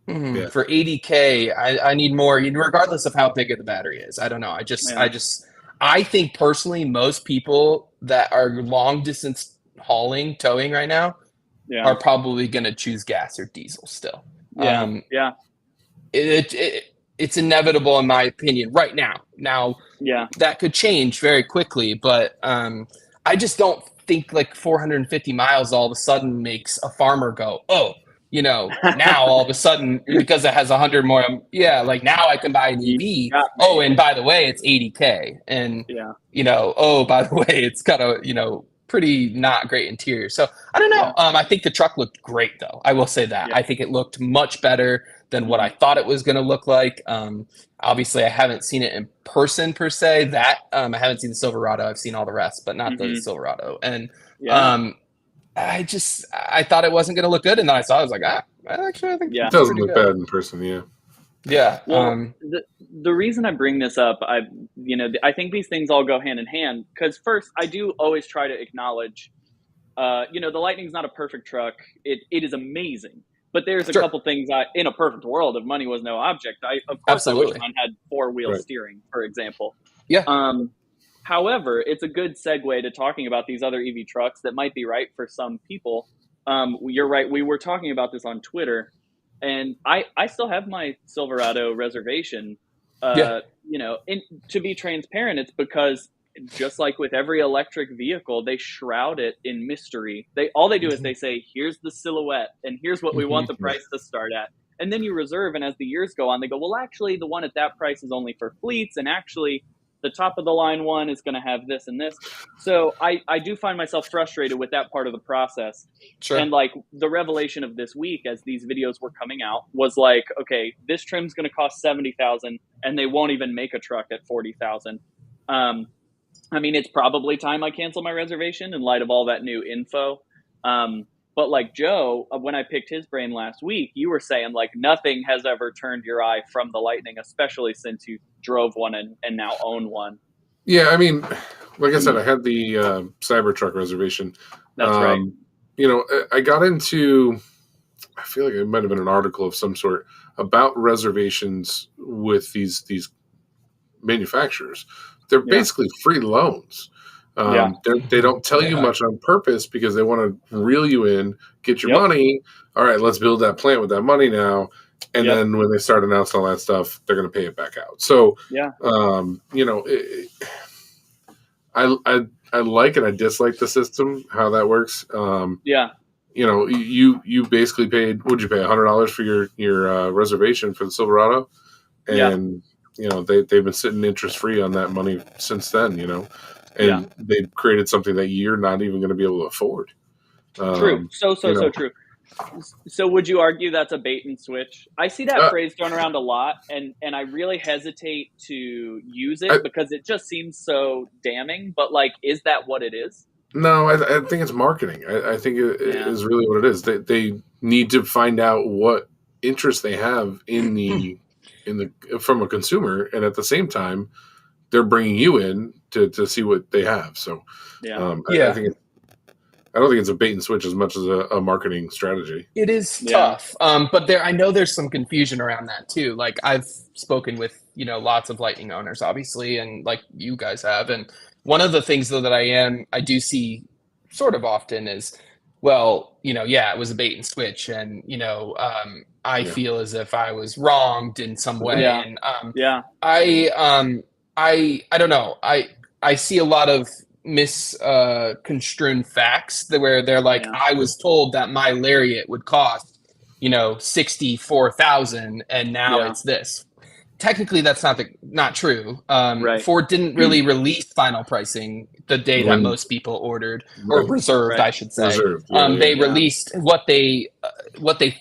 For 80K, I need more, regardless of how big of the battery is. I don't know. I think personally, most people that are long distance towing right now are probably going to choose gas or diesel still. It's inevitable in my opinion right now. Now, that could change very quickly, but I just don't think like 450 miles all of a sudden makes a farmer go, oh, now all of a sudden, because it has 100 more, like now I can buy an EV. Oh, and by the way, it's 80K. And, by the way, it's got a, pretty not great interior. So I don't know. I think the truck looked great though. I will say that. I think it looked much better than what I thought it was going to look like. Obviously I haven't seen it in person per se. I haven't seen the Silverado. I've seen all the rest, but not the Silverado. And, I thought it wasn't going to look good, and then I saw it, I was like, actually, I think it doesn't look bad in person, Yeah. Well, the reason I bring this up, I think these things all go hand in hand, because first, I do always try to acknowledge, the Lightning's not a perfect truck. It is amazing, but there's a couple things in a perfect world, if money was no object, I wish mine had 4-wheel steering, for example. Yeah. However, it's a good segue to talking about these other EV trucks that might be right for some people. You're right. We were talking about this on Twitter, and I still have my Silverado reservation. And to be transparent, it's because just like with every electric vehicle, they shroud it in mystery. All they do is they say, here's the silhouette, and here's what we want the price to start at. And then you reserve, and as the years go on, they go, well, actually, the one at that price is only for fleets, and actually, the top of the line one is going to have this and this. So I do find myself frustrated with that part of the process. Sure. And like the revelation of this week, as these videos were coming out, was like, okay, this trim's going to cost $70,000 and they won't even make a truck at $40,000. I mean, it's probably time I cancel my reservation in light of all that new info. But like Joe, when I picked his brain last week, you were saying like nothing has ever turned your eye from the Lightning, especially since you drove one and now own one. Yeah, I mean, like I said, I had the Cybertruck reservation. That's right. I got into, I feel like it might have been an article of some sort about reservations with these manufacturers. They're basically free loans. They don't tell you much on purpose because they want to reel you in, get your money. All right, let's build that plant with that money now. And then when they start announcing all that stuff, they're going to pay it back out. So, I like and I dislike the system, how that works. You basically paid, what'd you pay, $100 for your reservation for the Silverado? And, they've been sitting interest free on that money since then, and they've created something that you're not even going to be able to afford. True. So true. So would you argue that's a bait and switch? I see that phrase thrown around a lot, and I really hesitate to use it because it just seems so damning. But is that what it is? No, I think it's marketing. I think it is really what it is. They need to find out what interest they have in the from a consumer, and at the same time, they're bringing you in to see what they have. So, I don't think it's a bait and switch as much as a marketing strategy. It is tough. But I know there's some confusion around that too. Like I've spoken with, lots of Lightning owners, obviously, and like you guys have. And one of the things though that I do see sort of often is, well, it was a bait and switch. And, I feel as if I was wronged in some way. Yeah. And I don't know. I see a lot of misconstrued facts where they're like, I was told that my Lariat would cost, $64,000 and now it's this. Technically, that's not true. Ford didn't really release final pricing the day that most people ordered or reserved, I should say. They released what they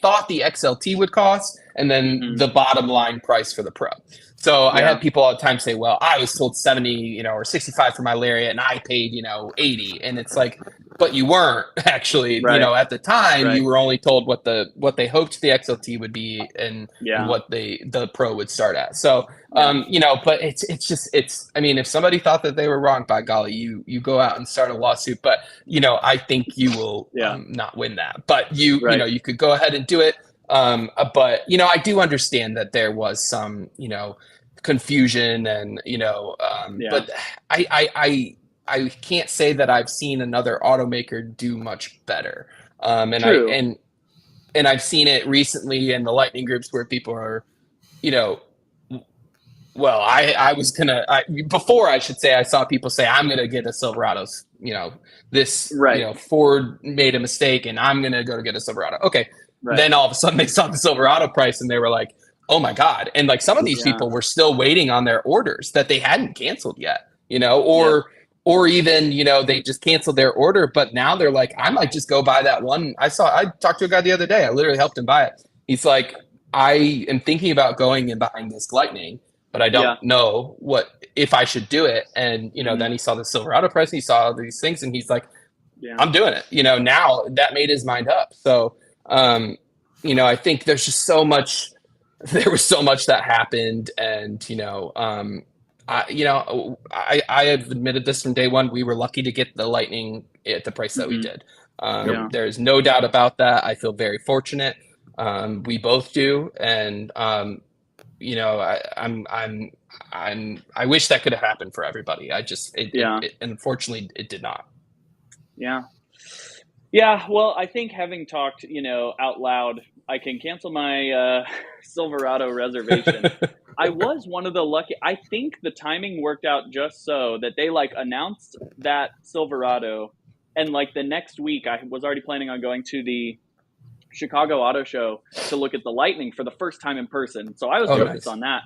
thought the XLT would cost, and then the bottom line price for the Pro. So I had people all the time say, well, I was told 70, or 65 for my Lariat and I paid, 80. And it's like, but you weren't actually, at the time you were only told what they hoped the XLT would be and what the Pro would start at. So, but if somebody thought that they were wrong, by golly, you go out and start a lawsuit, but, I think you will not win that, but you could go ahead and do it. But I do understand that there was some, confusion and, but I can't say that I've seen another automaker do much better. And I've seen it recently in the Lightning groups where people are, well, before I should say, I saw people say, I'm going to get a Silverado, Ford made a mistake and I'm going to go to get a Silverado. Okay. Then all of a sudden they saw the Silverado price and they were like, oh my God. And like some of these people were still waiting on their orders that they hadn't canceled yet, or even, they just canceled their order, but now they're like, I might just go buy that one. I talked to a guy the other day. I literally helped him buy it. He's like, I am thinking about going and buying this Lightning, but I don't know if I should do it. And, then he saw the Silverado price and he saw these things and he's like, I'm doing it. Now that made his mind up. So, I think there's just there was so much that happened. And, I have admitted this from day one. We were lucky to get the Lightning at the price that we did. There's no doubt about that. I feel very fortunate. We both do. And, I wish that could have happened for everybody. Unfortunately it did not. Yeah. Yeah. Well, I think having talked, out loud, I can cancel my Silverado reservation. I was one of the lucky. I think the timing worked out just so that they announced that Silverado, and the next week I was already planning on going to the Chicago Auto Show to look at the Lightning for the first time in person. So I was focused on that,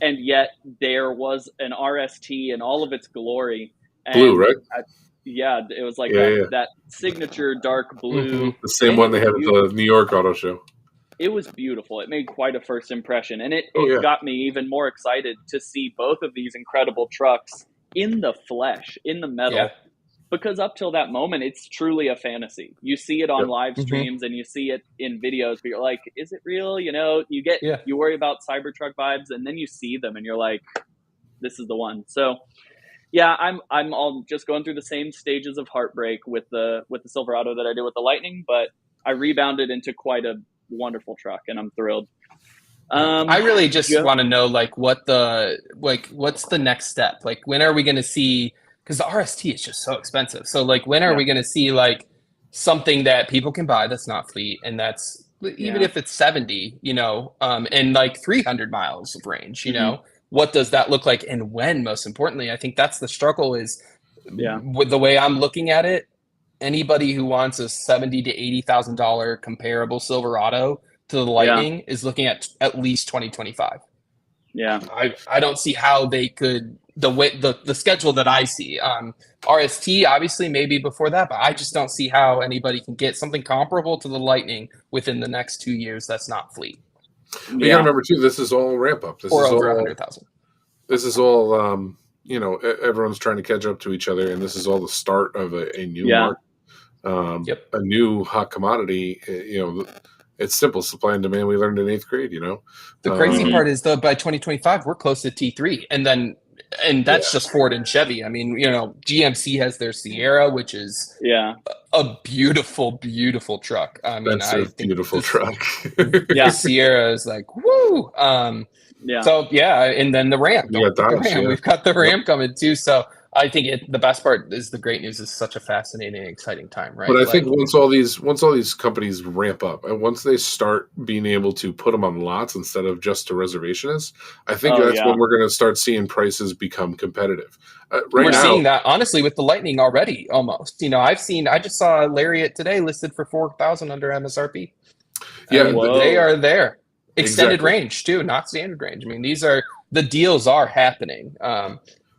and yet there was an RST in all of its glory. And blue, right? It was that signature dark blue. The same one they had at the New York Auto Show. It was beautiful. It made quite a first impression. And it got me even more excited to see both of these incredible trucks in the flesh, in the metal. Yeah. Because up till that moment, it's truly a fantasy. You see it on live streams and you see it in videos, but you're like, is it real? You worry about Cybertruck vibes, and then you see them and you're like, this is the one. So yeah, I'm all just going through the same stages of heartbreak with the Silverado that I did with the Lightning, but I rebounded into quite a wonderful truck and I'm thrilled. I really just want to know what's the next step? When are we going to see because the RST is just so expensive. So like, when are we going to see like something that people can buy that's not fleet, and that's even if it's 70, and like 300 miles of range, what does that look like, and when? Most importantly, I think that's the struggle. Is with the way I'm looking at it, anybody who wants a $70,000 to $80,000 comparable Silverado to the Lightning is looking at least 2025. Yeah, I don't see how they could, the schedule that I see. RST obviously maybe before that, but I just don't see how anybody can get something comparable to the Lightning within the next 2 years that's not fleet. You got to remember too, this is all ramp up. This or is over all 100,000. This is all everyone's trying to catch up to each other, and this is all the start of a new market, a new hot commodity. It's simple supply and demand. We learned in 8th grade. The crazy part is, though, by 2025 we're close to T3, and that's just Ford and Chevy. I mean, GMC has their Sierra, which is a beautiful, beautiful truck. I mean, that's a beautiful truck. The Sierra is like, woo. So and then the Ram. We've got the Ram coming too. So I think the best part is the great news is such a fascinating, exciting time, right? But I think once all these companies ramp up, and once they start being able to put them on lots instead of just to reservationists, I think that's when we're going to start seeing prices become competitive. We're seeing that honestly with the Lightning already, almost. I just saw a Lariat today listed for $4,000 under MSRP. They are there. Extended range too, not standard range. I mean, the deals are happening.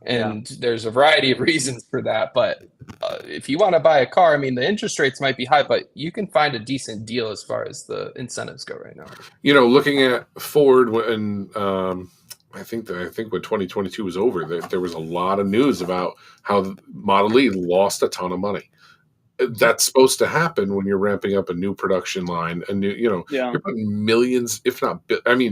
And there's a variety of reasons for that. But if you want to buy a car, I mean, the interest rates might be high, but you can find a decent deal as far as the incentives go right now. Looking at Ford, when I think when 2022 was over, there was a lot of news about how Model E lost a ton of money. That's supposed to happen when you're ramping up a new production line. A new, you're putting millions, if not,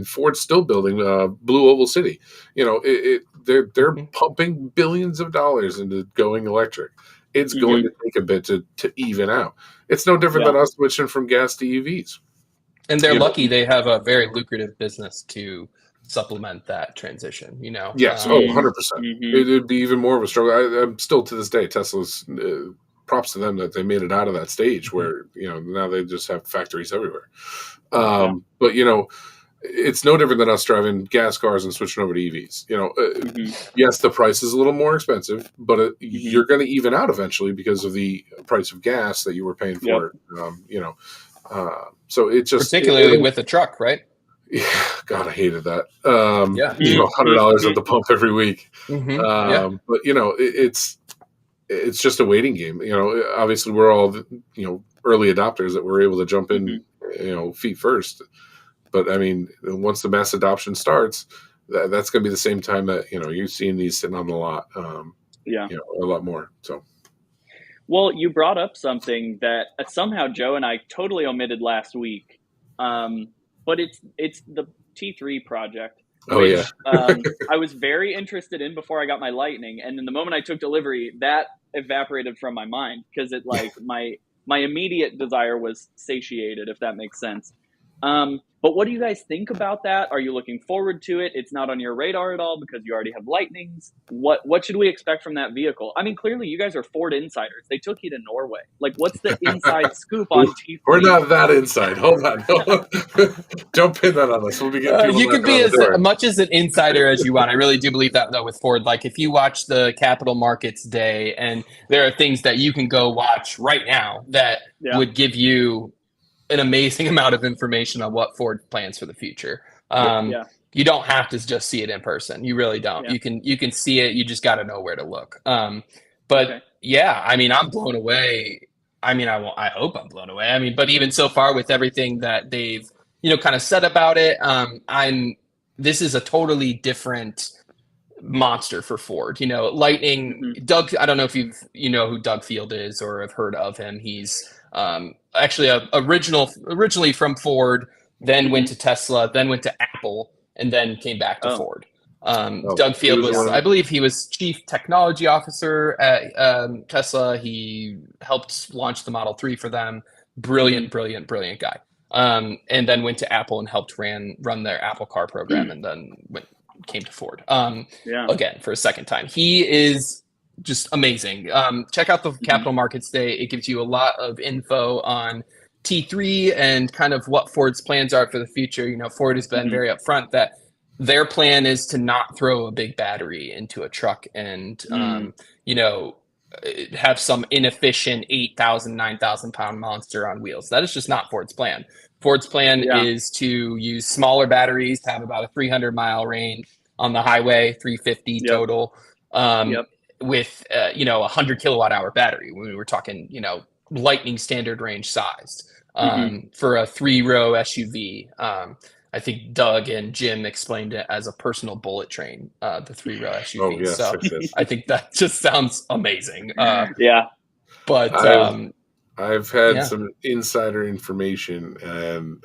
Ford's still building Blue Oval City. They're pumping billions of dollars into going electric. It's going to take a bit to even out. It's no different than us switching from gas to EVs. And they're lucky they have a very lucrative business to supplement that transition. Yes, 100%. It would be even more of a struggle. I'm still to this day, Tesla's. Props to them that they made it out of that stage where now they just have factories everywhere. But it's no different than us driving gas cars and switching over to EVs. Yes, the price is a little more expensive, but you're going to even out eventually because of the price of gas that you were paying for. So it just particularly with a truck, right? Yeah, God, I hated that. $100 at the pump every week. But it's just a waiting game. Obviously we're all, early adopters that were able to jump in, feet first. But I mean, once the mass adoption starts, that's going to be the same time that, you're seeing these sitting on the lot, a lot more. So. Well, you brought up something that somehow Joe and I totally omitted last week. But it's the T3 project. Which, I was very interested in before I got my Lightning, and then the moment I took delivery, that evaporated from my mind because it my immediate desire was satiated, if that makes sense. But what do you guys think about that? Are you looking forward to it? It's not on your radar at all because you already have Lightnings. What should we expect from that vehicle? I mean, clearly you guys are Ford insiders. They took you to Norway. Like, what's the inside scoop on T3? We're not that inside. Hold on. Don't pin that on us. We'll be getting you can be as much as an insider as you want. I really do believe that, though, with Ford. Like, if you watch the Capital Markets Day, and there are things that you can go watch right now that would give you an amazing amount of information on what Ford plans for the future. You don't have to just see it in person. You really don't. You can see it. You just got to know where to look. I mean, I'm blown away. I mean, I hope I'm blown away. I mean, but even so far with everything that they've, kind of said about it, this is a totally different monster for Ford. Lightning, Doug, I don't know if you know who Doug Field is or have heard of him. He's actually originally from Ford, then went to Tesla, then went to Apple, and then came back to Ford. Doug Field was, I believe he was chief technology officer at Tesla. He helped launch the Model 3 for them. Brilliant guy. And then went to Apple and helped run their Apple Car program, and then came to Ford. Again, for a second time. He is just amazing. Check out the Capital Markets Day. It gives you a lot of info on T3 and kind of what Ford's plans are for the future. You know, Ford has been very upfront that their plan is to not throw a big battery into a truck and, you know, have some inefficient 8,000, 9,000 pound monster on wheels. That is just not Ford's plan. Ford's plan is to use smaller batteries, have about a 300-mile range on the highway, 350 total, with, you know, a 100 kilowatt hour battery. When we were talking, you know, Lightning standard range sized for a 3-row SUV. I think Doug and Jim explained it as a personal bullet train, the 3-row SUV. Oh, yes, so I think that just sounds amazing. But I've had some insider information, and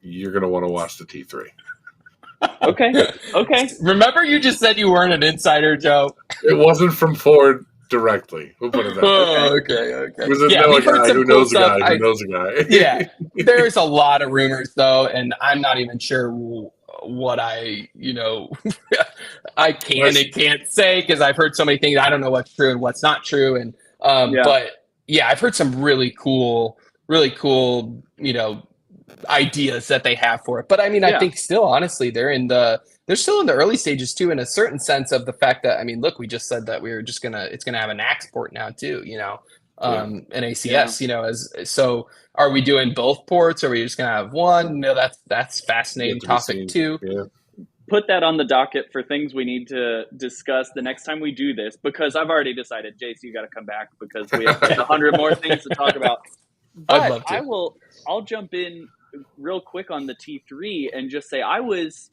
you're going to want to watch the T3. Okay. Remember, you just said you weren't an insider, Joe? It wasn't from Ford directly. We'll put it that way. Okay. Was it a guy who knows a guy who knows a guy? Yeah, there's a lot of rumors though, and I'm not even sure what I, you know, I can and can't say because I've heard so many things. I don't know what's true and what's not true, and but yeah, I've heard some really cool, you know, ideas that they have for it. But I mean, I think still, honestly, they're still in the early stages too, in a certain sense of the fact that, I mean, look, we just said that it's gonna have an AX port now too, you know, an ACS, you know, so are we doing both ports? Or are we just gonna have one? No, that's fascinating topic too. Yeah. Put that on the docket for things we need to discuss the next time we do this, because I've already decided, Jace, you got to come back because we have 100 more things to talk about. But I'd love to. I'll jump in real quick on the T3 and just say I was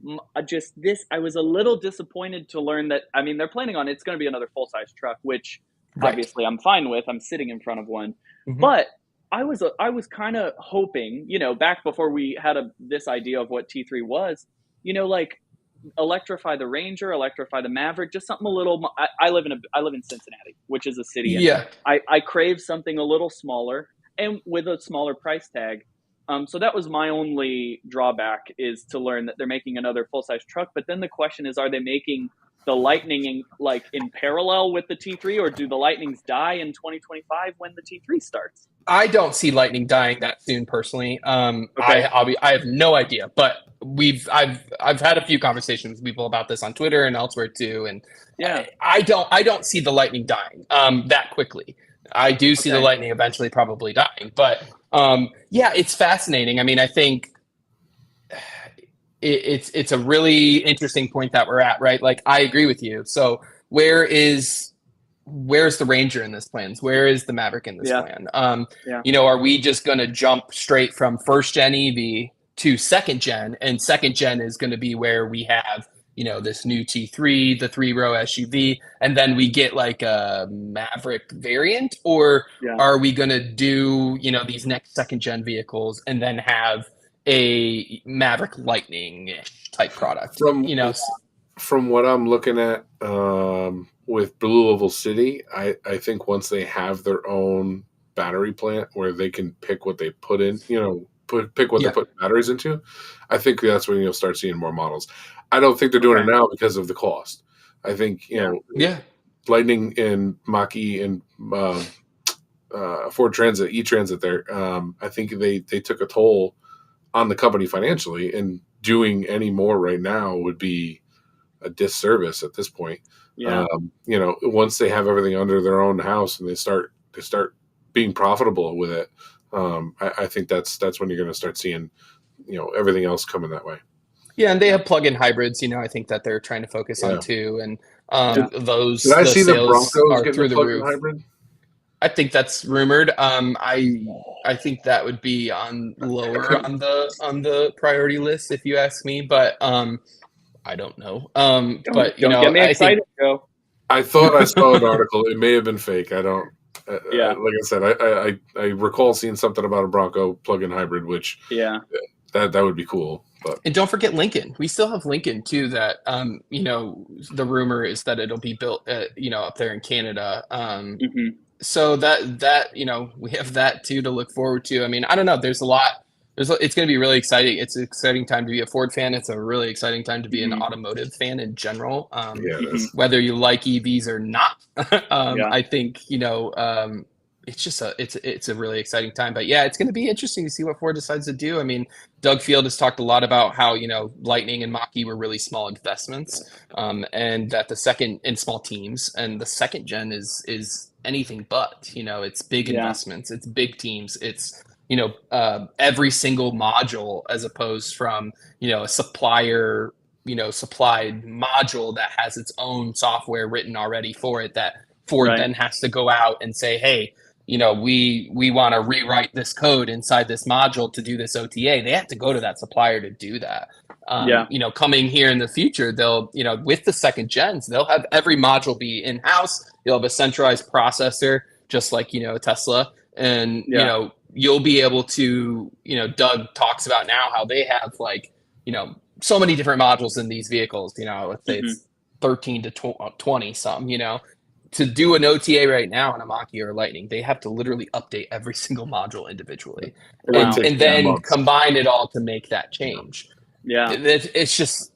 a little disappointed to learn that, I mean, they're planning on it's going to be another full-size truck, which obviously I'm fine with. I'm sitting in front of one. But I was kind of hoping, you know, back before we had this idea of what T3 was, you know, like electrify the Ranger, electrify the Maverick, just something a little. I live in Cincinnati, which is a city. And I crave something a little smaller and with a smaller price tag. So that was my only drawback, is to learn that they're making another full-size truck. But then the question is, are they making the Lightning in parallel with the T3, or do the Lightnings die in 2025 when the T3 starts? I don't see Lightning dying that soon, personally. I have no idea, but I've had a few conversations with people about this on Twitter and elsewhere too, and I don't see the Lightning dying that quickly. I do see the Lightning eventually probably dying, but it's fascinating. I mean, I think it's a really interesting point that we're at, right? Like, I agree with you. So where's the Ranger in this plan? Where is the Maverick in this plan? You know, are we just going to jump straight from first gen EV to second gen, and second gen is going to be where we have, you know, this new T3, the 3-row SUV, and then we get like a Maverick variant? Or are we going to do, you know, these next second gen vehicles and then have a Maverick Lightning type product? From what I'm looking at with Blue Oval City, I think once they have their own battery plant where they can pick what they put in, you know, pick what they put batteries into, I think that's when you'll start seeing more models. I don't think they're doing it now because of the cost. I think, you know, Lightning and Mach-E and Ford Transit, E-Transit there, I think they took a toll on the company financially, and doing any more right now would be a disservice at this point. You know, once they have everything under their own house and they start being profitable with it, I think that's when you're going to start seeing, you know, everything else coming that way. Yeah, and they have plug-in hybrids, you know, I think that they're trying to focus on too. And those Did I see the sales Broncos are getting through a the plug-in roof. hybrid? I think that's rumored. I think that would be lower on the priority list if you ask me, but I don't know. But you know, get me excited, Joe. I thought I saw an article. It may have been fake. I don't. Like I said, I recall seeing something about a Bronco plug-in hybrid, which that would be cool. But and don't forget Lincoln. We still have Lincoln too. That you know, the rumor is that it'll be built, you know, up there in Canada. So that you know, we have that too to look forward to. I mean, I don't know. There's a lot It's going to be really exciting. It's an exciting time to be a Ford fan. It's a really exciting time to be an automotive fan in general. Yeah, it is. Whether you like EVs or not, Yeah. I think it's just it's a really exciting time. But yeah, it's going to be interesting to see what Ford decides to do. I mean, Doug Field has talked a lot about how Lightning and Mach-E were really small investments, and that the second in small teams, and the second gen is anything but. It's big investments, it's big teams, it's every single module, as opposed from a supplier supplied module that has its own software written already for it, that Ford then has to go out and say, hey, we want to rewrite this code inside this module to do this OTA. They have to go to that supplier to do that. Coming here in the future, they'll, with the second gens, they'll have every module be in-house. You'll have a centralized processor, just like, Tesla. And, you'll be able to, Doug talks about now how they have so many different modules in these vehicles, let's say it's 13 to 20 some, to do an OTA right now on a Mach-E or a Lightning, they have to literally update every single module individually and then combine it all to make that change. Yeah. It's just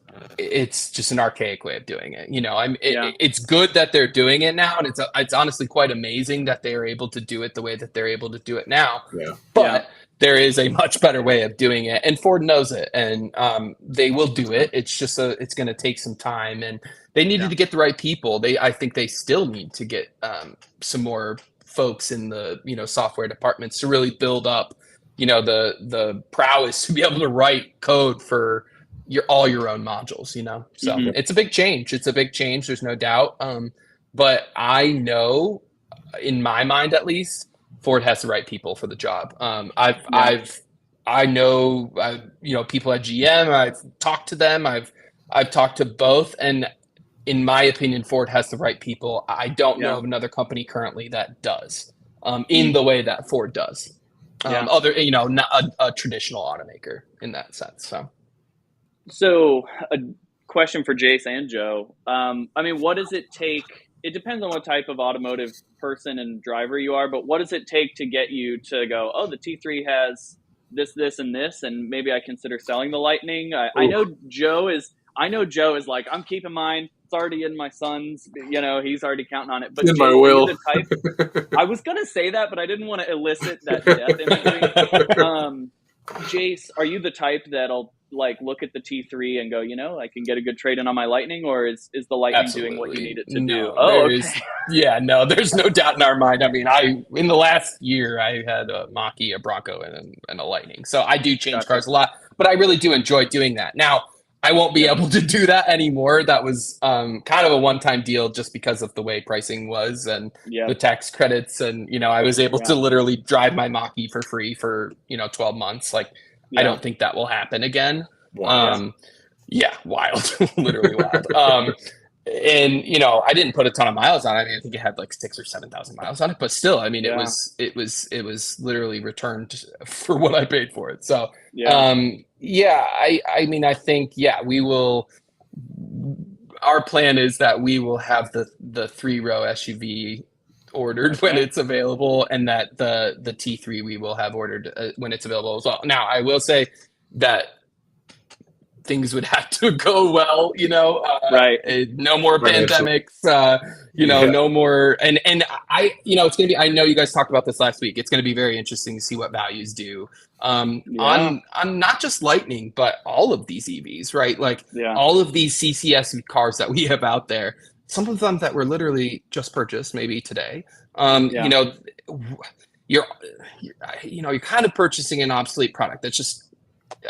an archaic way of doing it. It's good that they're doing it now. And it's honestly quite amazing that they are able to do it the way that they're able to do it now. Yeah. But there is a much better way of doing it, and Ford knows it, and they will do it. It's just it's going to take some time, and they needed to get the right people. I think they still need to get some more folks in the software departments to really build up the prowess to be able to write code for all your own modules. So it's a big change. There's no doubt. But I know, in my mind at least, Ford has the right people for the job. I know people at GM. I've talked to them. I've talked to both, and in my opinion, Ford has the right people. I don't know of another company currently that does in the way that Ford does. Not a traditional automaker in that sense. So a question for Jace and Joe. What does it take? It depends on what type of automotive person and driver you are, but what does it take to get you to go, oh, the T3 has this, and this, and maybe I consider selling the Lightning? I know Joe is like, I'm keeping mine. It's already in my son's, he's already counting on it. But in Jace, my will. I was going to say that, but I didn't want to elicit that death imagery. Jace, are you the type that'll look at the T3 and go, I can get a good trade in on my Lightning, or is the Lightning doing what you need it to do? Oh, okay. There's no doubt in our mind. In the last year, I had a Mach-E, a Bronco, and a Lightning. So I do change cars a lot, but I really do enjoy doing that. Now, I won't be able to do that anymore. That was kind of a one-time deal just because of the way pricing was and the tax credits. And, I was able to literally drive my Mach-E for free for, 12 months. I don't think that will happen again. Wow. Wild, literally wild. And, I didn't put a ton of miles on it. I think it had 6,000 or 7,000 miles on it, but still, it was literally returned for what I paid for it. So, I think, we will, our plan is that we will have the 3-row SUV ordered when it's available, and that the T3 we will have ordered when it's available as well. Now, I will say that things would have to go well, right. No more pandemics, no more. And I, it's going to be, I know you guys talked about this last week. It's going to be very interesting to see what values do on not just Lightning, but all of these EVs, right? All of these CCS cars that we have out there, some of them that were literally just purchased maybe today. You're kind of purchasing an obsolete product. That's just,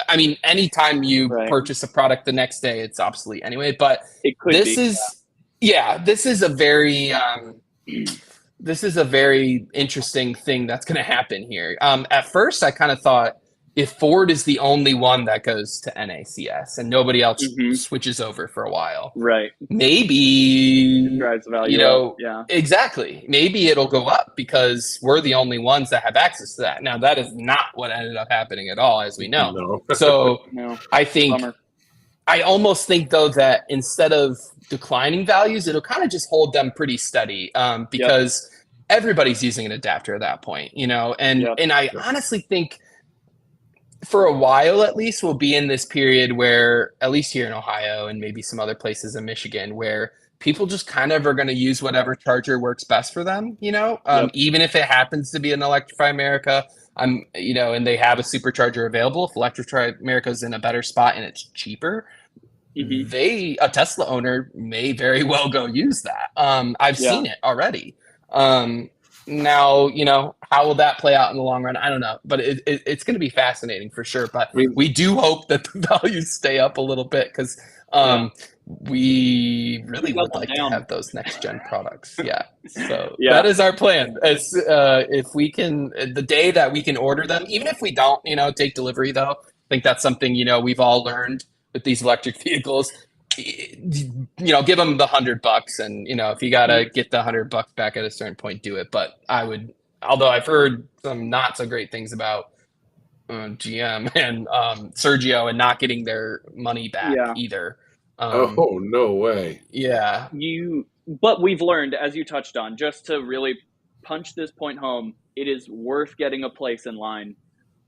anytime you purchase a product the next day, it's obsolete anyway. But this is a very interesting thing that's going to happen here. At first, I kind of thought, if Ford is the only one that goes to NACS and nobody else switches over for a while, right? Maybe it drives the value. Exactly. Maybe it'll go up because we're the only ones that have access to that. Now, that is not what ended up happening at all, as we know. No. So No. I think, I almost think though that instead of declining values, it'll kind of just hold them pretty steady because everybody's using an adapter at that point, and I honestly think for a while at least, we'll be in this period where, at least here in Ohio and maybe some other places in Michigan, where people just kind of are going to use whatever charger works best for them, Yep. even if it happens to be an Electrify America, and they have a supercharger available. If Electrify America is in a better spot and it's cheaper, a Tesla owner may very well go use that. I've seen it already. Now, how will that play out in the long run? I don't know, but it's going to be fascinating for sure. But we do hope that the values stay up a little bit because we really would like to have those next gen products. Yeah. So that is our plan. If we can, the day that we can order them, even if we don't, take delivery though, I think that's something, we've all learned with these electric vehicles. Give them the $100 and, if you got to get the $100 back at a certain point, do it. But although I've heard some not so great things about GM and Sergio and not getting their money back either. Oh, no way. Yeah. But we've learned, as you touched on, just to really punch this point home, it is worth getting a place in line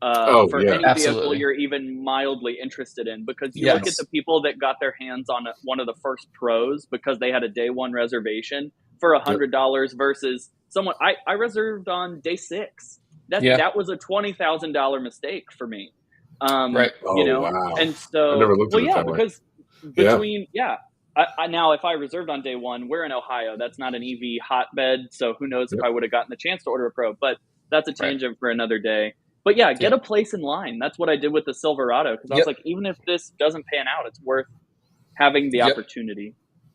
for any vehicle you're even mildly interested in, because you look at the people that got their hands on one of the first Pros because they had a day one reservation for $100 versus someone I reserved on day 6. That was a $20,000 mistake for me. Right. Wow. And so I never looked at it that way. Because between I now if I reserved on day 1, we're in Ohio. That's not an EV hotbed, so who knows if I would have gotten the chance to order a Pro, but that's a tangent for another day. But get a place in line. That's what I did with the Silverado, because I was like, even if this doesn't pan out, it's worth having the opportunity.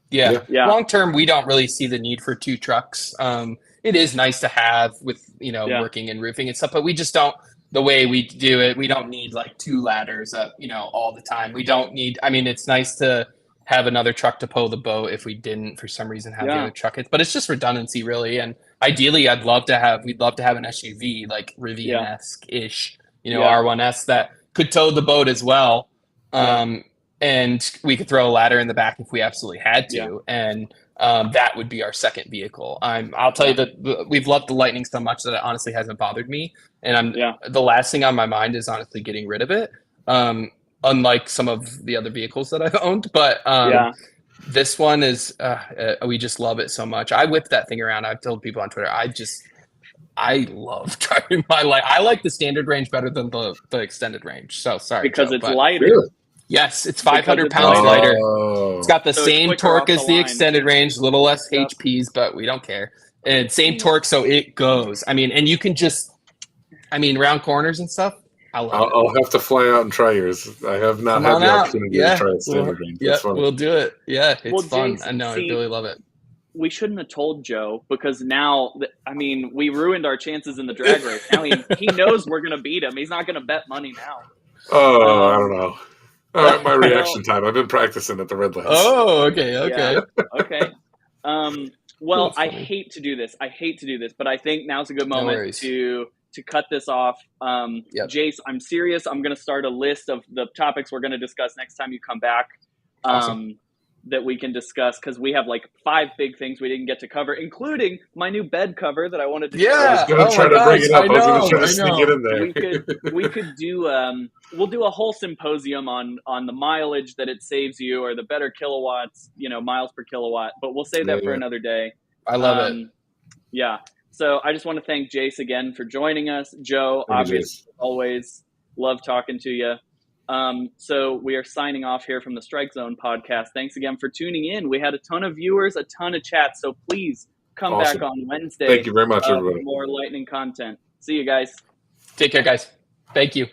Yeah. Long term, we don't really see the need for 2 trucks. It is nice to have with, working in roofing and stuff, but we just don't, the way we do it, we don't need like 2 ladders up, all the time. We don't need, it's nice to have another truck to pull the boat if we didn't for some reason have the other truck. But it's just redundancy really. And ideally we'd love to have an SUV like Rivian-esque ish, R1S that could tow the boat as well. And we could throw a ladder in the back if we absolutely had to. And that would be our second vehicle. I'll tell you that we've loved the Lightning so much that it honestly hasn't bothered me. And the last thing on my mind is honestly getting rid of it. Unlike some of the other vehicles that I've owned, but this one is, we just love it so much. I whip that thing around. I've told people on Twitter, I love driving my light. I like the standard range better than the extended range. So sorry. Because it's lighter. Really? Yes, it's 500 pounds lighter. It's got the same torque as the extended range, a little less HPs, but we don't care. And same torque, so it goes. And you can just, round corners and stuff. I'll have to fly out and try yours. I have not had the opportunity to try it standard range. Yeah, we'll do it. Yeah, it's fun. I know. I really love it. We shouldn't have told Joe, because now, we ruined our chances in the drag race. Now he knows we're going to beat him. He's not going to bet money now. Oh, I don't know. All right, my reaction time. I've been practicing at the red lights. Oh, okay. Okay. Well, I hate to do this, but I think now's a good moment to cut this off. Jace, I'm serious. I'm going to start a list of the topics we're going to discuss next time you come back. Awesome. That we can discuss, because we have like 5 big things we didn't get to cover, including my new bed cover that I wanted to cover. I was going to try to bring it up. I was going to try to sneak it in there. We could do we'll do a whole symposium on the mileage that it saves you, or the better kilowatts, miles per kilowatt, but we'll save that for another day. I love it. Yeah. So I just want to thank Jace again for joining us. Joe, obviously, always love talking to you. So we are signing off here from the Strike Zone podcast. Thanks again for tuning in. We had a ton of viewers, a ton of chats. So please come back on Wednesday. Thank you very much, everybody. For more Lightning content. See you guys. Take care, guys. Thank you.